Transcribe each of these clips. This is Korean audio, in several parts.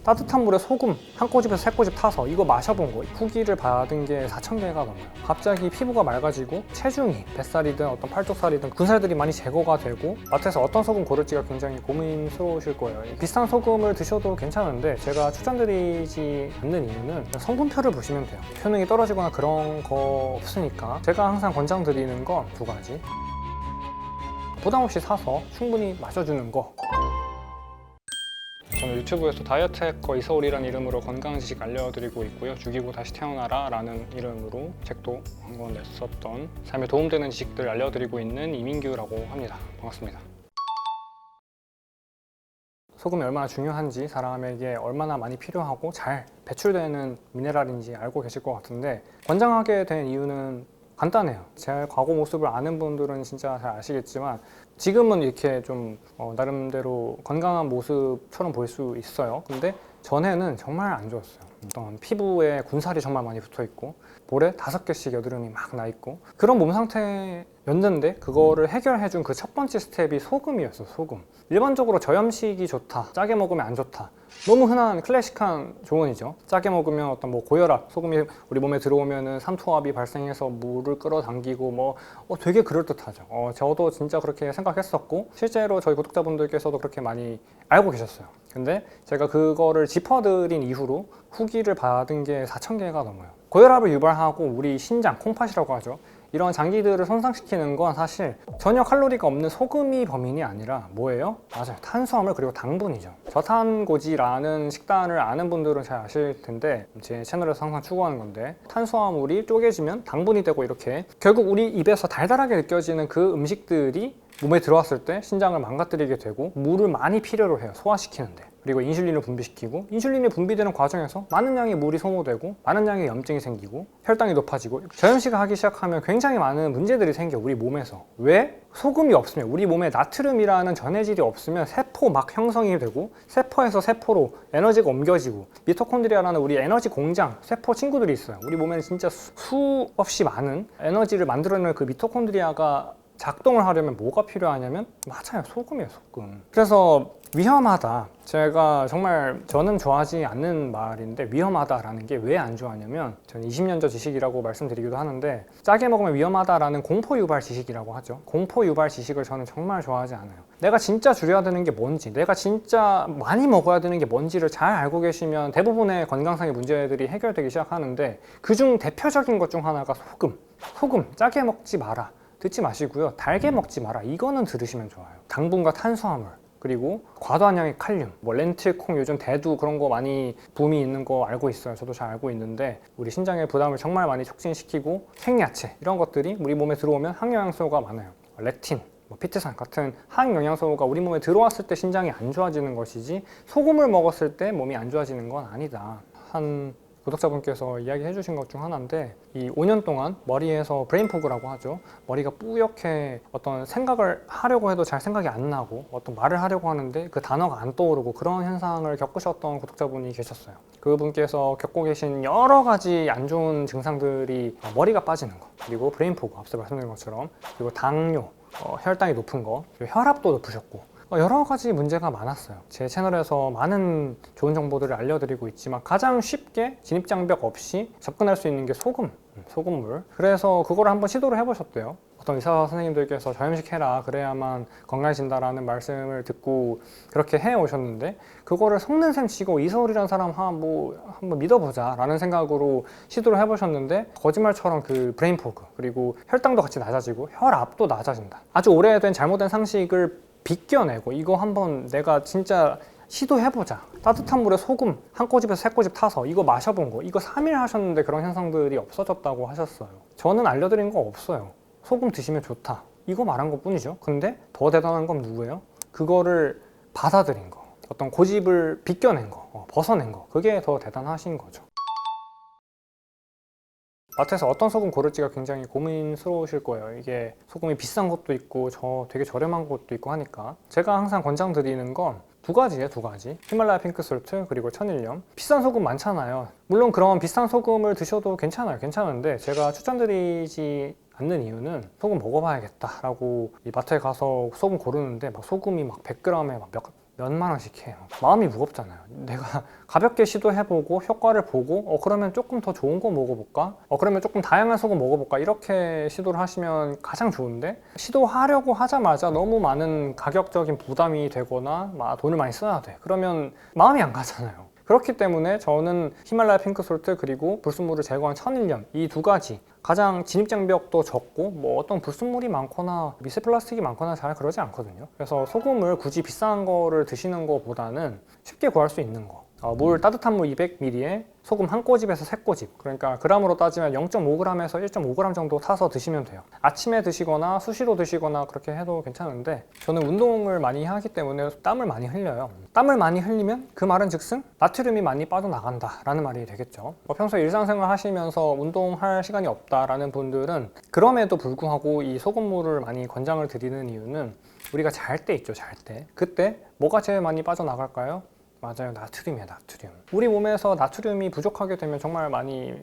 따뜻한 물에 소금 한 꼬집에서 세 꼬집 타서 이거 마셔본 거 후기를 받은 게 4,000개가 넘어요. 갑자기 피부가 맑아지고 체중이 뱃살이든 어떤 팔뚝살이든 군살들이 많이 제거가 되고 마트에서 어떤 소금 고를지가 굉장히 고민스러우실 거예요. 비싼 소금을 드셔도 괜찮은데 제가 추천드리지 않는 이유는 성분표를 보시면 돼요. 효능이 떨어지거나 그런 거 없으니까. 제가 항상 권장드리는 건 두 가지. 부담 없이 사서 충분히 마셔주는 거. 저는 유튜브에서 다이어트 해커 이서울이라는 이름으로 건강 지식 알려드리고 있고요. 죽이고 다시 태어나라 라는 이름으로 책도 한 권 냈었던 삶에 도움되는 지식들 알려드리고 있는 이민규라고 합니다. 반갑습니다. 소금이 얼마나 중요한지, 사람에게 얼마나 많이 필요하고 잘 배출되는 미네랄인지 알고 계실 것 같은데, 권장하게 된 이유는 간단해요. 제 과거 모습을 아는 분들은 진짜 잘 아시겠지만 지금은 이렇게 좀 나름대로 건강한 모습처럼 보일 수 있어요. 근데 전에는 정말 안 좋았어요. 어떤 피부에 군살이 정말 많이 붙어 있고 볼에 5개씩 여드름이 막 나 있고 그런 몸 상태였는데, 그거를 해결해준 그 첫 번째 스텝이 소금이었어. 소금. 일반적으로 저염식이 좋다, 짜게 먹으면 안 좋다, 너무 흔한 클래식한 조언이죠. 짜게 먹으면 어떤 고혈압, 소금이 우리 몸에 들어오면은 삼투압이 발생해서 물을 끌어당기고 되게 그럴듯하죠. 저도 진짜 그렇게 생각했었고 실제로 저희 구독자분들께서도 그렇게 많이 알고 계셨어요. 근데 제가 그거를 짚어드린 이후로 후기를 받은 게 4,000개가 넘어요. 고혈압을 유발하고 우리 신장, 콩팥이라고 하죠. 이런 장기들을 손상시키는 건 사실 전혀 칼로리가 없는 소금이 범인이 아니라 뭐예요? 맞아요. 탄수화물 그리고 당분이죠. 저탄고지라는 식단을 아는 분들은 잘 아실 텐데 제 채널에서 항상 추구하는 건데, 탄수화물이 쪼개지면 당분이 되고 이렇게 결국 우리 입에서 달달하게 느껴지는 그 음식들이 몸에 들어왔을 때 신장을 망가뜨리게 되고 물을 많이 필요로 해요. 소화시키는데. 그리고 인슐린을 분비시키고 인슐린이 분비되는 과정에서 많은 양의 물이 소모되고 많은 양의 염증이 생기고 혈당이 높아지고 저염식을 하기 시작하면 굉장히 많은 문제들이 생겨 우리 몸에서. 왜? 소금이 없으면, 우리 몸에 나트륨이라는 전해질이 없으면 세포 막 형성이 되고 세포에서 세포로 에너지가 옮겨지고 미토콘드리아라는 우리 에너지 공장, 세포 친구들이 있어요. 우리 몸에는 진짜 수없이 많은 에너지를 만들어내는 그 미토콘드리아가 작동을 하려면 뭐가 필요하냐면 맞아요, 소금이에요. 소금. 그래서 위험하다, 제가 정말 저는 좋아하지 않는 말인데 위험하다라는 게 왜 안 좋아하냐면, 저는 20년 전 지식이라고 말씀드리기도 하는데 짜게 먹으면 위험하다라는 공포 유발 지식이라고 하죠. 공포 유발 지식을 저는 정말 좋아하지 않아요. 내가 진짜 줄여야 되는 게 뭔지, 내가 진짜 많이 먹어야 되는 게 뭔지를 잘 알고 계시면 대부분의 건강상의 문제들이 해결되기 시작하는데, 그중 대표적인 것 중 하나가 소금. 소금 짜게 먹지 마라 듣지 마시고요. 달게 먹지 마라, 이거는 들으시면 좋아요. 당분과 탄수화물, 그리고 과도한 양의 칼륨, 렌틸, 콩, 요즘 대두 그런 거 많이 붐이 있는 거 알고 있어요. 저도 잘 알고 있는데 우리 신장의 부담을 정말 많이 촉진시키고 생야채 이런 것들이 우리 몸에 들어오면 항영양소가 많아요. 렉틴, 피트산 같은 항영양소가 우리 몸에 들어왔을 때 신장이 안 좋아지는 것이지 소금을 먹었을 때 몸이 안 좋아지는 건 아니다. 한 구독자분께서 이야기해 주신 것 중 하나인데, 이 5년 동안 머리에서 브레인포그라고 하죠. 머리가 뿌옇게 어떤 생각을 하려고 해도 잘 생각이 안 나고 어떤 말을 하려고 하는데 그 단어가 안 떠오르고 그런 현상을 겪으셨던 구독자분이 계셨어요. 그분께서 겪고 계신 여러 가지 안 좋은 증상들이 머리가 빠지는 거, 그리고 브레인포그, 앞서 말씀드린 것처럼, 그리고 당뇨, 혈당이 높은 거, 그리고 혈압도 높으셨고 여러 가지 문제가 많았어요. 제 채널에서 많은 좋은 정보들을 알려드리고 있지만 가장 쉽게 진입장벽 없이 접근할 수 있는 게 소금물. 그래서 그거를 한번 시도를 해보셨대요. 어떤 의사 선생님들께서 저염식 해라, 그래야만 건강해진다라는 말씀을 듣고 그렇게 해오셨는데, 그거를 속는 셈 치고 이서울이라는 사람 한번 믿어보자 라는 생각으로 시도를 해보셨는데, 거짓말처럼 그 브레인포그, 그리고 혈당도 같이 낮아지고 혈압도 낮아진다. 아주 오래된 잘못된 상식을 비껴내고 이거 한번 내가 진짜 시도해보자, 따뜻한 물에 소금 한 꼬집에서 세 꼬집 타서 이거 마셔본 거, 이거 3일 하셨는데 그런 현상들이 없어졌다고 하셨어요. 저는 알려드린 거 없어요. 소금 드시면 좋다, 이거 말한 것 뿐이죠. 근데 더 대단한 건 누구예요? 그거를 받아들인 거, 어떤 고집을 비껴낸 거, 벗어낸 거, 그게 더 대단하신 거죠. 마트에서 어떤 소금 고를지가 굉장히 고민스러우실 거예요. 이게 소금이 비싼 것도 있고 되게 저렴한 것도 있고 하니까 제가 항상 권장드리는 건 두 가지예요. 두 가지. 히말라야 핑크솔트 그리고 천일염. 비싼 소금 많잖아요. 물론 그런 비싼 소금을 드셔도 괜찮은데 제가 추천드리지 않는 이유는 소금 먹어봐야겠다 라고 이 마트에 가서 소금 고르는데 막 소금이 막 100g에 막 몇만 원씩 해. 마음이 무겁잖아요. 내가 가볍게 시도해보고 효과를 보고 그러면 조금 더 좋은 거 먹어볼까? 그러면 조금 다양한 소금 먹어볼까? 이렇게 시도를 하시면 가장 좋은데, 시도하려고 하자마자 너무 많은 가격적인 부담이 되거나 돈을 많이 써야 돼. 그러면 마음이 안 가잖아요. 그렇기 때문에 저는 히말라야 핑크솔트 그리고 불순물을 제거한 천일염, 이 두 가지 가장 진입장벽도 적고 어떤 불순물이 많거나 미세 플라스틱이 많거나 잘 그러지 않거든요. 그래서 소금을 굳이 비싼 거를 드시는 것보다는 쉽게 구할 수 있는 거, 물 따뜻한 물 200ml에 소금 한 꼬집에서 세 꼬집, 그러니까 그람으로 따지면 0.5g에서 1.5g 정도 타서 드시면 돼요. 아침에 드시거나 수시로 드시거나 그렇게 해도 괜찮은데, 저는 운동을 많이 하기 때문에 땀을 많이 흘려요. 땀을 많이 흘리면 그 말은 즉슨 나트륨이 많이 빠져나간다 라는 말이 되겠죠. 평소에 일상생활 하시면서 운동할 시간이 없다라는 분들은 그럼에도 불구하고 이 소금물을 많이 권장을 드리는 이유는, 우리가 잘 때 있죠, 잘 때. 그때 뭐가 제일 많이 빠져나갈까요? 맞아요, 나트륨이에요, 나트륨. 우리 몸에서 나트륨이 부족하게 되면 정말 많이,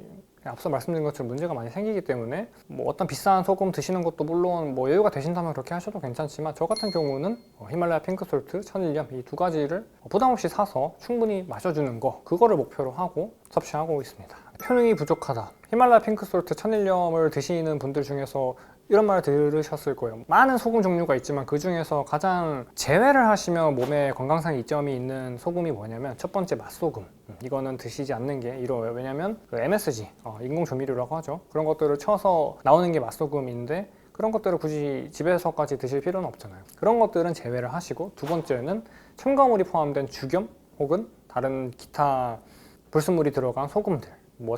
앞서 말씀드린 것처럼 문제가 많이 생기기 때문에 어떤 비싼 소금 드시는 것도 물론 여유가 되신다면 그렇게 하셔도 괜찮지만, 저 같은 경우는 히말라야 핑크솔트, 천일염 이 두 가지를 부담 없이 사서 충분히 마셔주는 거, 그거를 목표로 하고 섭취하고 있습니다. 효능이 부족하다. 히말라야 핑크솔트, 천일염을 드시는 분들 중에서 이런 말 들으셨을 거예요. 많은 소금 종류가 있지만 그 중에서 가장 제외를 하시면 몸에 건강상 이점이 있는 소금이 뭐냐면, 첫 번째 맛소금. 이거는 드시지 않는 게 이로워요. 왜냐면 MSG, 인공조미료라고 하죠. 그런 것들을 쳐서 나오는 게 맛소금인데, 그런 것들을 굳이 집에서까지 드실 필요는 없잖아요. 그런 것들은 제외를 하시고, 두 번째는 첨가물이 포함된 죽염 혹은 다른 기타 불순물이 들어간 소금들,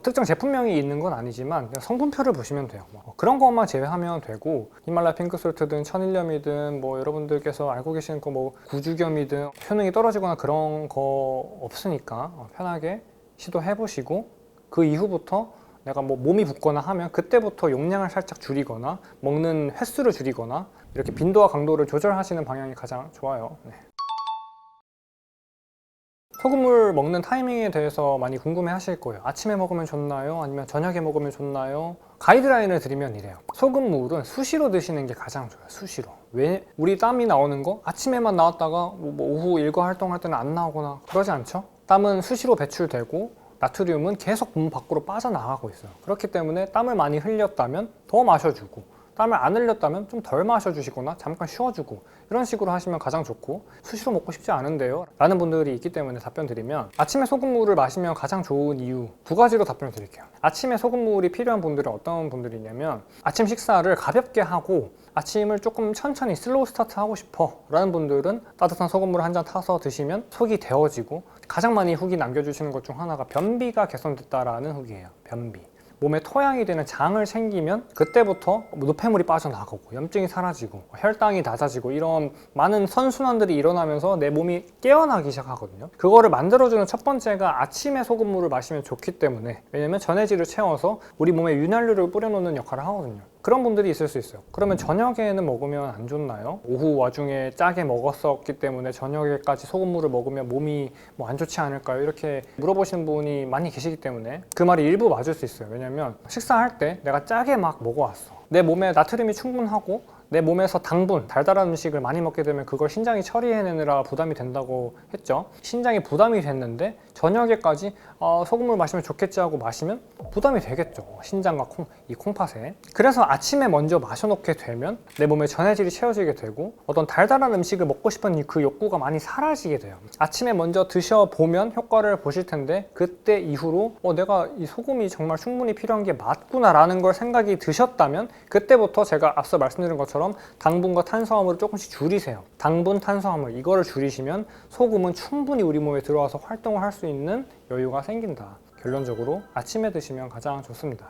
특정 제품명이 있는 건 아니지만 그냥 성분표를 보시면 돼요. 그런 것만 제외하면 되고, 히말라야 핑크솔트든 천일염이든 여러분들께서 알고 계시는 거 구죽염이든 효능이 떨어지거나 그런 거 없으니까 편하게 시도해 보시고, 그 이후부터 내가 몸이 붓거나 하면 그때부터 용량을 살짝 줄이거나 먹는 횟수를 줄이거나 이렇게 빈도와 강도를 조절하시는 방향이 가장 좋아요. 네. 소금물 먹는 타이밍에 대해서 많이 궁금해 하실 거예요. 아침에 먹으면 좋나요? 아니면 저녁에 먹으면 좋나요? 가이드라인을 드리면 이래요. 소금물은 수시로 드시는 게 가장 좋아요. 수시로. 왜? 우리 땀이 나오는 거 아침에만 나왔다가 오후 일과 활동할 때는 안 나오거나 그러지 않죠? 땀은 수시로 배출되고 나트륨은 계속 몸 밖으로 빠져나가고 있어요. 그렇기 때문에 땀을 많이 흘렸다면 더 마셔주고, 땀을 안 흘렸다면 좀 덜 마셔주시거나 잠깐 쉬어주고, 이런 식으로 하시면 가장 좋고, 수시로 먹고 싶지 않은데요? 라는 분들이 있기 때문에 답변 드리면, 아침에 소금물을 마시면 가장 좋은 이유 두 가지로 답변을 드릴게요. 아침에 소금물이 필요한 분들은 어떤 분들이냐면, 아침 식사를 가볍게 하고 아침을 조금 천천히 슬로우 스타트 하고 싶어 라는 분들은 따뜻한 소금물 한 잔 타서 드시면 속이 데워지고, 가장 많이 후기 남겨주시는 것 중 하나가 변비가 개선됐다라는 후기예요. 변비. 몸에 토양이 되는 장을 챙기면 그때부터 노폐물이 빠져나가고 염증이 사라지고 혈당이 낮아지고 이런 많은 선순환들이 일어나면서 내 몸이 깨어나기 시작하거든요. 그거를 만들어주는 첫 번째가 아침에 소금물을 마시면 좋기 때문에, 왜냐면 전해질을 채워서 우리 몸에 윤활유를 뿌려놓는 역할을 하거든요. 그런 분들이 있을 수 있어요. 그러면 저녁에는 먹으면 안 좋나요? 오후 와중에 짜게 먹었었기 때문에 저녁에까지 소금물을 먹으면 몸이 안 좋지 않을까요? 이렇게 물어보시는 분이 많이 계시기 때문에 그 말이 일부 맞을 수 있어요. 왜냐면 식사할 때 내가 짜게 막 먹어왔어. 내 몸에 나트륨이 충분하고 내 몸에서 당분, 달달한 음식을 많이 먹게 되면 그걸 신장이 처리해내느라 부담이 된다고 했죠. 신장이 부담이 됐는데 저녁에까지 소금물 마시면 좋겠지 하고 마시면 부담이 되겠죠. 신장과 이 콩팥에. 그래서 아침에 먼저 마셔놓게 되면 내 몸에 전해질이 채워지게 되고, 어떤 달달한 음식을 먹고 싶은 그 욕구가 많이 사라지게 돼요. 아침에 먼저 드셔보면 효과를 보실 텐데, 그때 이후로 내가 이 소금이 정말 충분히 필요한 게 맞구나 라는 걸 생각이 드셨다면, 그때부터 제가 앞서 말씀드린 것처럼 당분과 탄수화물을 조금씩 줄이세요. 당분, 탄수화물 이거를 줄이시면 소금은 충분히 우리 몸에 들어와서 활동을 할 수 있는 여유가 생긴다. 결론적으로 아침에 드시면 가장 좋습니다.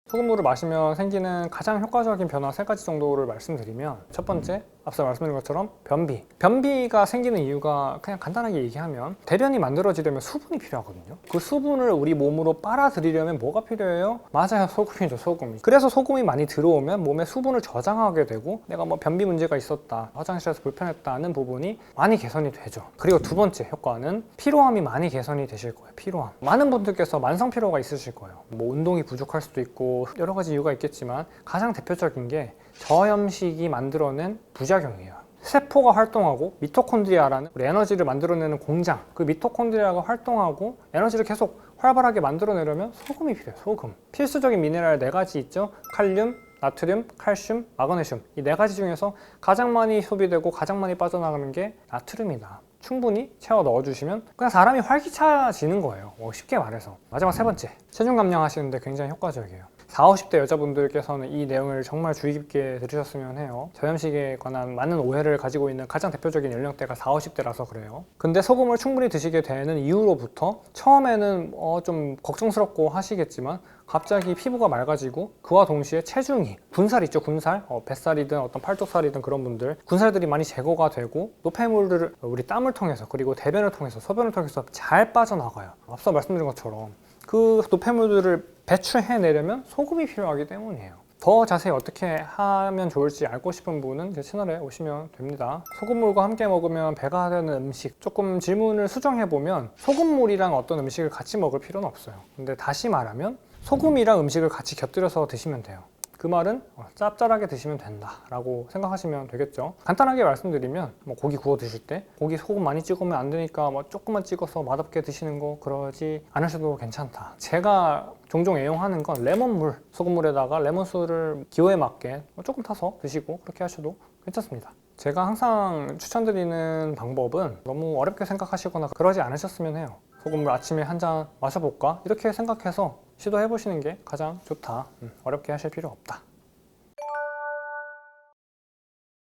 소금물을 마시면 생기는 가장 효과적인 변화 3가지 정도를 말씀드리면, 첫 번째, 앞서 말씀드린 것처럼 변비. 변비가 생기는 이유가 그냥 간단하게 얘기하면, 대변이 만들어지려면 수분이 필요하거든요. 그 수분을 우리 몸으로 빨아들이려면 뭐가 필요해요? 맞아요, 소금이죠, 소금이. 그래서 소금이 많이 들어오면 몸에 수분을 저장하게 되고, 내가 변비 문제가 있었다, 화장실에서 불편했다는 부분이 많이 개선이 되죠. 그리고 두 번째 효과는 피로함이 많이 개선이 되실 거예요. 피로함. 많은 분들께서 만성 피로가 있으실 거예요. 운동이 부족할 수도 있고 여러 가지 이유가 있겠지만, 가장 대표적인 게 저염식이 만들어낸 부작용이에요. 세포가 활동하고 미토콘드리아라는 우리 에너지를 만들어내는 공장, 그 미토콘드리아가 활동하고 에너지를 계속 활발하게 만들어내려면 소금이 필요해요. 소금. 필수적인 미네랄 4가지 있죠. 칼륨, 나트륨, 칼슘, 마그네슘. 이 4가지 중에서 가장 많이 소비되고 가장 많이 빠져나가는 게 나트륨이다. 충분히 채워 넣어주시면 그냥 사람이 활기차지는 거예요. 쉽게 말해서. 마지막 3번째, 체중 감량하시는데 굉장히 효과적이에요. 40, 50대 여자분들께서는 이 내용을 정말 주의 깊게 들으셨으면 해요. 저염식에 관한 많은 오해를 가지고 있는 가장 대표적인 연령대가 40, 50대라서 그래요. 근데 소금을 충분히 드시게 되는 이후로부터 처음에는 좀 걱정스럽고 하시겠지만 갑자기 피부가 맑아지고 그와 동시에 체중이, 군살 있죠, 군살? 뱃살이든 어떤 팔뚝살이든 그런 분들 군살들이 많이 제거가 되고 노폐물을 우리 땀을 통해서 그리고 대변을 통해서 소변을 통해서 잘 빠져나가요. 앞서 말씀드린 것처럼 그 노폐물들을 배출해내려면 소금이 필요하기 때문이에요. 더 자세히 어떻게 하면 좋을지 알고 싶은 분은 제 채널에 오시면 됩니다. 소금물과 함께 먹으면 배가 되는 음식, 조금 질문을 수정해보면 소금물이랑 어떤 음식을 같이 먹을 필요는 없어요. 근데 다시 말하면 소금이랑 음식을 같이 곁들여서 드시면 돼요. 그 말은 짭짤하게 드시면 된다라고 생각하시면 되겠죠. 간단하게 말씀드리면 고기 구워 드실 때 고기 소금 많이 찍으면 안 되니까 조금만 찍어서 맛없게 드시는 거 그러지 않으셔도 괜찮다. 제가 종종 애용하는 건 레몬물, 소금물에다가 레몬수를 기호에 맞게 조금 타서 드시고 그렇게 하셔도 괜찮습니다. 제가 항상 추천드리는 방법은 너무 어렵게 생각하시거나 그러지 않으셨으면 해요. 소금물 아침에 한 잔 마셔볼까? 이렇게 생각해서 시도해보시는 게 가장 좋다. 어렵게 하실 필요 없다.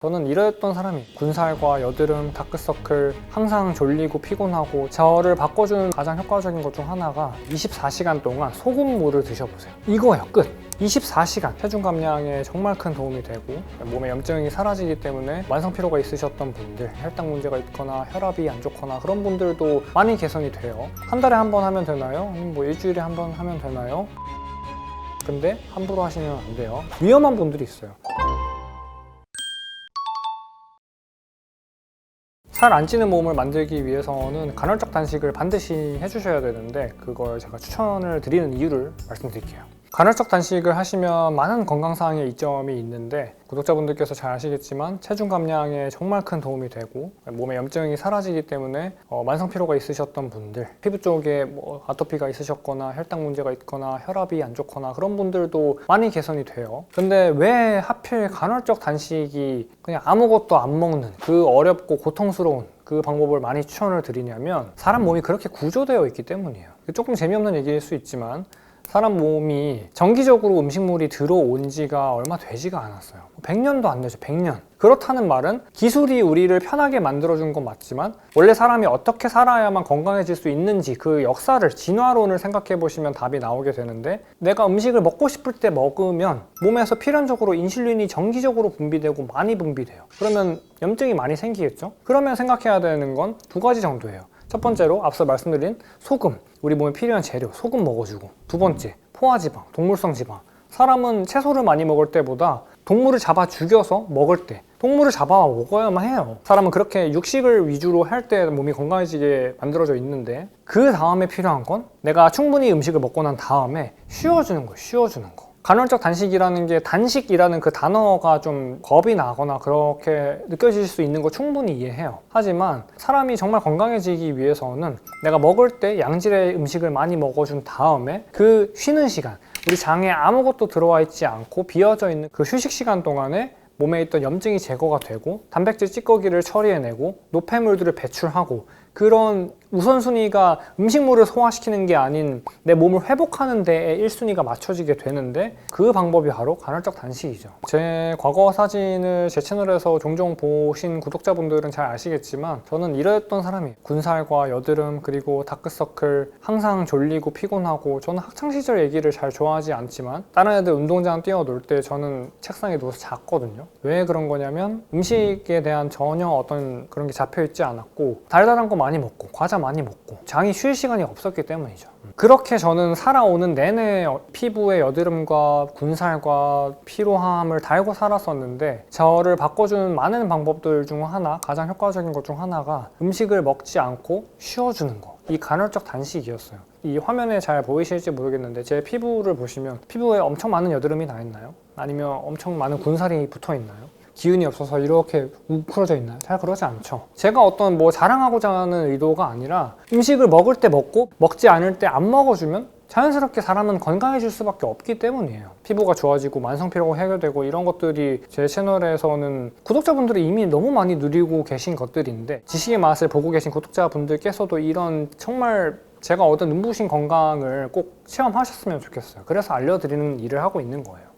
저는 이랬던 사람이 군살과 여드름, 다크서클, 항상 졸리고 피곤하고 저를 바꿔주는 가장 효과적인 것 중 하나가 24시간 동안 소금물을 드셔보세요. 이거예요. 끝! 24시간 체중 감량에 정말 큰 도움이 되고 몸에 염증이 사라지기 때문에 만성피로가 있으셨던 분들, 혈당 문제가 있거나 혈압이 안 좋거나 그런 분들도 많이 개선이 돼요. 한 달에 한 번 하면 되나요? 아니면 일주일에 한 번 하면 되나요? 근데 함부로 하시면 안 돼요. 위험한 분들이 있어요. 살 안 찌는 몸을 만들기 위해서는 간헐적 단식을 반드시 해주셔야 되는데 그걸 제가 추천을 드리는 이유를 말씀드릴게요. 간헐적 단식을 하시면 많은 건강상의 이점이 있는데 구독자분들께서 잘 아시겠지만 체중 감량에 정말 큰 도움이 되고 몸에 염증이 사라지기 때문에 만성피로가 있으셨던 분들, 피부 쪽에 아토피가 있으셨거나 혈당 문제가 있거나 혈압이 안 좋거나 그런 분들도 많이 개선이 돼요. 근데 왜 하필 간헐적 단식이 그냥 아무것도 안 먹는 그 어렵고 고통스러운 그 방법을 많이 추천을 드리냐면 사람 몸이 그렇게 구조되어 있기 때문이에요. 조금 재미없는 얘기일 수 있지만 사람 몸이 정기적으로 음식물이 들어온 지가 얼마 되지가 않았어요. 100년도 안 되죠. 100년. 그렇다는 말은 기술이 우리를 편하게 만들어준 건 맞지만 원래 사람이 어떻게 살아야만 건강해질 수 있는지 그 역사를, 진화론을 생각해 보시면 답이 나오게 되는데 내가 음식을 먹고 싶을 때 먹으면 몸에서 필연적으로 인슐린이 정기적으로 분비되고 많이 분비돼요. 그러면 염증이 많이 생기겠죠? 그러면 생각해야 되는 건 2가지 정도예요. 첫 번째로 앞서 말씀드린 소금, 우리 몸에 필요한 재료, 소금 먹어주고. 2번째, 포화지방, 동물성 지방. 사람은 채소를 많이 먹을 때보다 동물을 잡아 죽여서 먹을 때 동물을 잡아 먹어야만 해요. 사람은 그렇게 육식을 위주로 할 때 몸이 건강해지게 만들어져 있는데 그 다음에 필요한 건 내가 충분히 음식을 먹고 난 다음에 쉬어주는 거예요. 쉬어주는 거. 간헐적 단식이라는 게 단식이라는 그 단어가 좀 겁이 나거나 그렇게 느껴질 수 있는 거 충분히 이해해요. 하지만 사람이 정말 건강해지기 위해서는 내가 먹을 때 양질의 음식을 많이 먹어준 다음에 그 쉬는 시간, 우리 장에 아무것도 들어와 있지 않고 비어져 있는 그 휴식 시간 동안에 몸에 있던 염증이 제거가 되고 단백질 찌꺼기를 처리해내고 노폐물들을 배출하고 그런 우선순위가 음식물을 소화시키는 게 아닌 내 몸을 회복하는 데에 1순위가 맞춰지게 되는데 그 방법이 바로 간헐적 단식이죠. 제 과거 사진을 제 채널에서 종종 보신 구독자분들은 잘 아시겠지만 저는 이랬던 사람이에요. 군살과 여드름 그리고 다크서클, 항상 졸리고 피곤하고 저는 학창시절 얘기를 잘 좋아하지 않지만 다른 애들 운동장 뛰어놀 때 저는 책상에 누워서 잤거든요. 왜 그런 거냐면 음식에 대한 전혀 어떤 그런 게 잡혀있지 않았고 달달한 거 많이 먹고 과자 많이 먹고 장이 쉴 시간이 없었기 때문이죠. 그렇게 저는 살아오는 내내 피부의 여드름과 군살과 피로함을 달고 살았었는데 저를 바꿔주는 많은 방법들 중 하나, 가장 효과적인 것 중 하나가 음식을 먹지 않고 쉬어주는 거. 이 간헐적 단식이었어요. 이 화면에 잘 보이실지 모르겠는데 제 피부를 보시면 피부에 엄청 많은 여드름이 나 있나요? 아니면 엄청 많은 군살이 붙어 있나요? 기운이 없어서 이렇게 웅크러져 있나요? 잘 그러지 않죠. 제가 어떤 뭐 자랑하고자 하는 의도가 아니라 음식을 먹을 때 먹고 먹지 않을 때 안 먹어주면 자연스럽게 사람은 건강해질 수밖에 없기 때문이에요. 피부가 좋아지고 만성피로가 해결되고 이런 것들이 제 채널에서는 구독자분들이 이미 너무 많이 누리고 계신 것들인데, 지식의 맛을 보고 계신 구독자분들께서도 이런 정말 제가 얻은 눈부신 건강을 꼭 체험하셨으면 좋겠어요. 그래서 알려드리는 일을 하고 있는 거예요.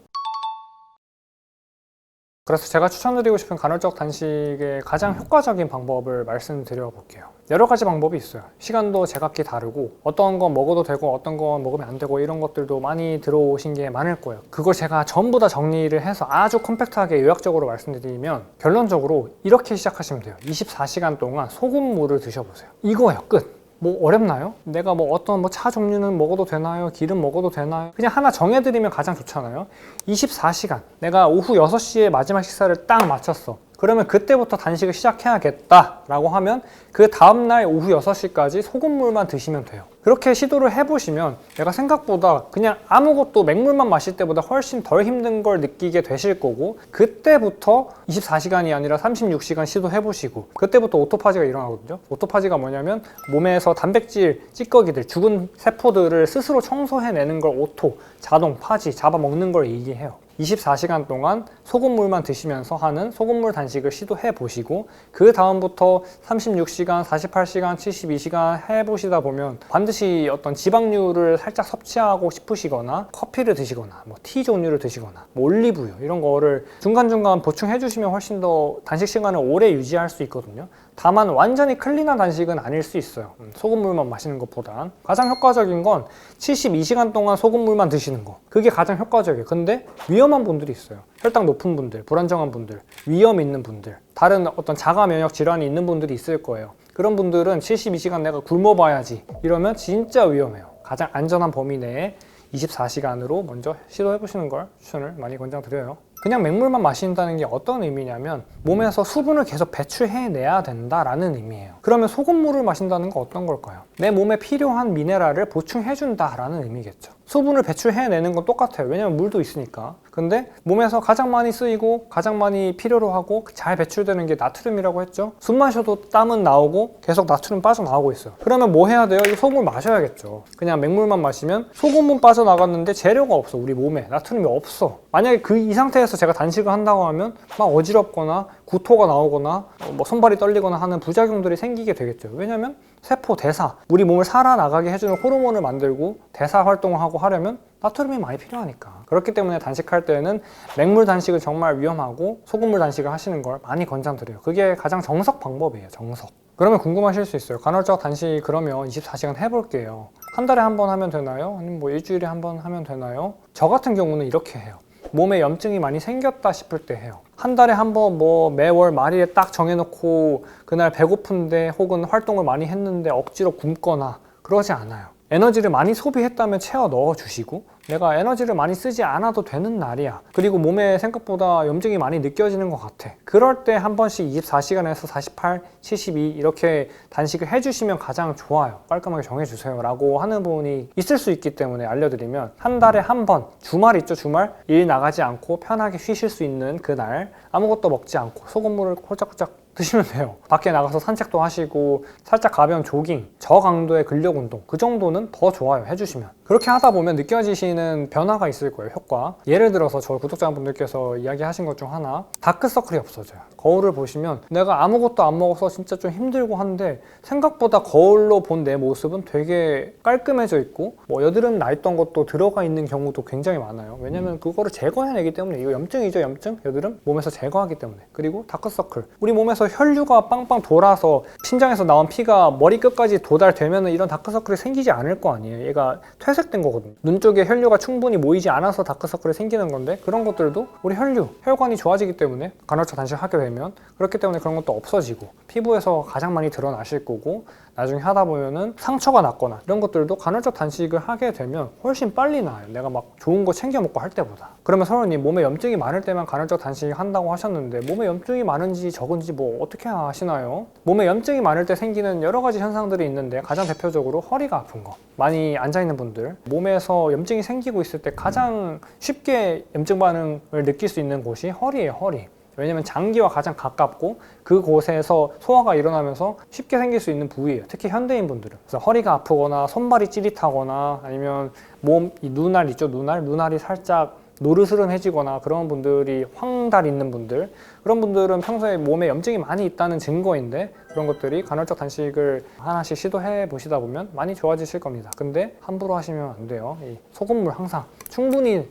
그래서 제가 추천드리고 싶은 간헐적 단식의 가장 효과적인 방법을 말씀드려 볼게요. 여러 가지 방법이 있어요. 시간도 제각기 다르고 어떤 건 먹어도 되고 어떤 건 먹으면 안 되고 이런 것들도 많이 들어오신 게 많을 거예요. 그걸 제가 전부 다 정리를 해서 아주 컴팩트하게 요약적으로 말씀드리면, 결론적으로 이렇게 시작하시면 돼요. 24시간 동안 소금물을 드셔보세요. 이거예요. 끝. 뭐 어렵나요? 내가 뭐 어떤 뭐 차 종류는 먹어도 되나요? 기름 먹어도 되나요? 그냥 하나 정해드리면 가장 좋잖아요. 24시간 내가 오후 6시에 마지막 식사를 딱 마쳤어. 그러면 그때부터 단식을 시작해야겠다 라고 하면 그 다음날 오후 6시까지 소금물만 드시면 돼요. 그렇게 시도를 해보시면 내가 생각보다 그냥 아무것도 맹물만 마실 때보다 훨씬 덜 힘든 걸 느끼게 되실 거고, 그때부터 24시간이 아니라 36시간 시도해보시고, 그때부터 오토파지가 일어나거든요. 오토파지가 뭐냐면 몸에서 단백질 찌꺼기들, 죽은 세포들을 스스로 청소해내는 걸 오토, 자동, 파지, 잡아먹는 걸 얘기해요. 24시간 동안 소금물만 드시면서 하는 소금물 단식을 시도해 보시고, 그 다음부터 36시간, 48시간, 72시간 해보시다 보면 반드시 어떤 지방류를 살짝 섭취하고 싶으시거나 커피를 드시거나 뭐 티 종류를 드시거나 뭐 올리브유 이런 거를 중간중간 보충해 주시면 훨씬 더 단식 시간을 오래 유지할 수 있거든요. 다만 완전히 클린한 단식은 아닐 수 있어요. 소금물만 마시는 것보단. 가장 효과적인 건 72시간 동안 소금물만 드시는 거. 그게 가장 효과적이에요. 근데 위험한 분들이 있어요. 혈당 높은 분들, 불안정한 분들, 위험 있는 분들, 다른 어떤 자가 면역 질환이 있는 분들이 있을 거예요. 그런 분들은 72시간 내가 굶어봐야지 이러면 진짜 위험해요. 가장 안전한 범위 내에 24시간으로 먼저 시도해보시는 걸 추천을 많이 권장드려요. 그냥 맹물만 마신다는 게 어떤 의미냐면 몸에서 수분을 계속 배출해내야 된다라는 의미예요. 그러면 소금물을 마신다는 건 어떤 걸까요? 내 몸에 필요한 미네랄을 보충해준다라는 의미겠죠. 수분을 배출해내는 건 똑같아요. 왜냐면 물도 있으니까. 근데 몸에서 가장 많이 쓰이고 가장 많이 필요로 하고 잘 배출되는 게 나트륨이라고 했죠. 숨 마셔도 땀은 나오고 계속 나트륨 빠져나오고 있어요. 그러면 뭐 해야 돼요? 이 소금을 마셔야겠죠. 그냥 맹물만 마시면 소금은 빠져나갔는데 재료가 없어. 우리 몸에 나트륨이 없어. 만약에 이 상태에서 제가 단식을 한다고 하면 막 어지럽거나 구토가 나오거나 뭐 손발이 떨리거나 하는 부작용들이 생기게 되겠죠. 왜냐면 세포 대사, 우리 몸을 살아나가게 해주는 호르몬을 만들고 대사 활동을 하고 하려면 나트륨이 많이 필요하니까. 그렇기 때문에 단식할 때는 맹물 단식은 정말 위험하고 소금물 단식을 하시는 걸 많이 권장드려요. 그게 가장 정석 방법이에요. 정석. 그러면 궁금하실 수 있어요. 간헐적 단식 그러면 24시간 해볼게요. 한 달에 한 번 하면 되나요? 아니면 뭐 일주일에 한 번 하면 되나요? 저 같은 경우는 이렇게 해요. 몸에 염증이 많이 생겼다 싶을 때 해요. 한 달에 한 번 뭐 매월 말일에 딱 정해놓고 그날 배고픈데 혹은 활동을 많이 했는데 억지로 굶거나 그러지 않아요. 에너지를 많이 소비했다면 채워 넣어주시고, 내가 에너지를 많이 쓰지 않아도 되는 날이야. 그리고 몸에 생각보다 염증이 많이 느껴지는 것 같아. 그럴 때 한 번씩 24시간에서 48, 72 이렇게 단식을 해주시면 가장 좋아요. 깔끔하게 정해주세요 라고 하는 분이 있을 수 있기 때문에 알려드리면, 한 달에 한 번, 주말 있죠, 주말? 일 나가지 않고 편하게 쉬실 수 있는 그날 아무것도 먹지 않고 소금물을 홀짝홀짝 드시면 돼요. 밖에 나가서 산책도 하시고 살짝 가벼운 조깅, 저강도의 근력 운동, 그 정도는 더 좋아요. 해주시면. 그렇게 하다 보면 느껴지시는 변화가 있을 거예요. 효과. 예를 들어서 저 구독자분들께서 이야기하신 것 중 하나, 다크서클이 없어져요. 거울을 보시면 내가 아무것도 안 먹어서 진짜 좀 힘들고 한데 생각보다 거울로 본 내 모습은 되게 깔끔해져 있고 뭐 여드름 나 있던 것도 들어가 있는 경우도 굉장히 많아요. 왜냐면 그거를 제거해내기 때문에. 이거 염증이죠, 염증? 여드름? 몸에서 제거하기 때문에. 그리고 다크서클, 우리 몸에서 혈류가 빵빵 돌아서 심장에서 나온 피가 머리 끝까지 도달되면 이런 다크서클이 생기지 않을 거 아니에요. 얘가 퇴색된 거거든요. 눈 쪽에 혈류가 충분히 모이지 않아서 다크서클이 생기는 건데, 그런 것들도 우리 혈류, 혈관이 좋아지기 때문에 간헐적 단식하게 되면, 그렇기 때문에 그런 것도 없어지고 피부에서 가장 많이 드러나실 거고, 나중에 하다 보면은 상처가 났거나 이런 것들도 간헐적 단식을 하게 되면 훨씬 빨리 나아요. 내가 막 좋은 거 챙겨 먹고 할 때보다. 그러면 서로님, 몸에 염증이 많을 때만 간헐적 단식 한다고 하셨는데 몸에 염증이 많은지 적은지 뭐 어떻게 아시나요? 몸에 염증이 많을 때 생기는 여러 가지 현상들이 있는데, 가장 대표적으로 허리가 아픈 거. 많이 앉아있는 분들, 몸에서 염증이 생기고 있을 때 가장 쉽게 염증 반응을 느낄 수 있는 곳이 허리예요. 허리. 왜냐면 장기와 가장 가깝고 그곳에서 소화가 일어나면서 쉽게 생길 수 있는 부위예요. 특히 현대인 분들은. 그래서 허리가 아프거나 손발이 찌릿하거나 아니면 몸, 이 눈알 있죠? 눈알이 살짝 노르스름해지거나 그런 분들이 황달 있는 분들, 그런 분들은 평소에 몸에 염증이 많이 있다는 증거인데 그런 것들이 간헐적 단식을 하나씩 시도해 보시다 보면 많이 좋아지실 겁니다. 근데 함부로 하시면 안 돼요. 이 소금물 항상 충분히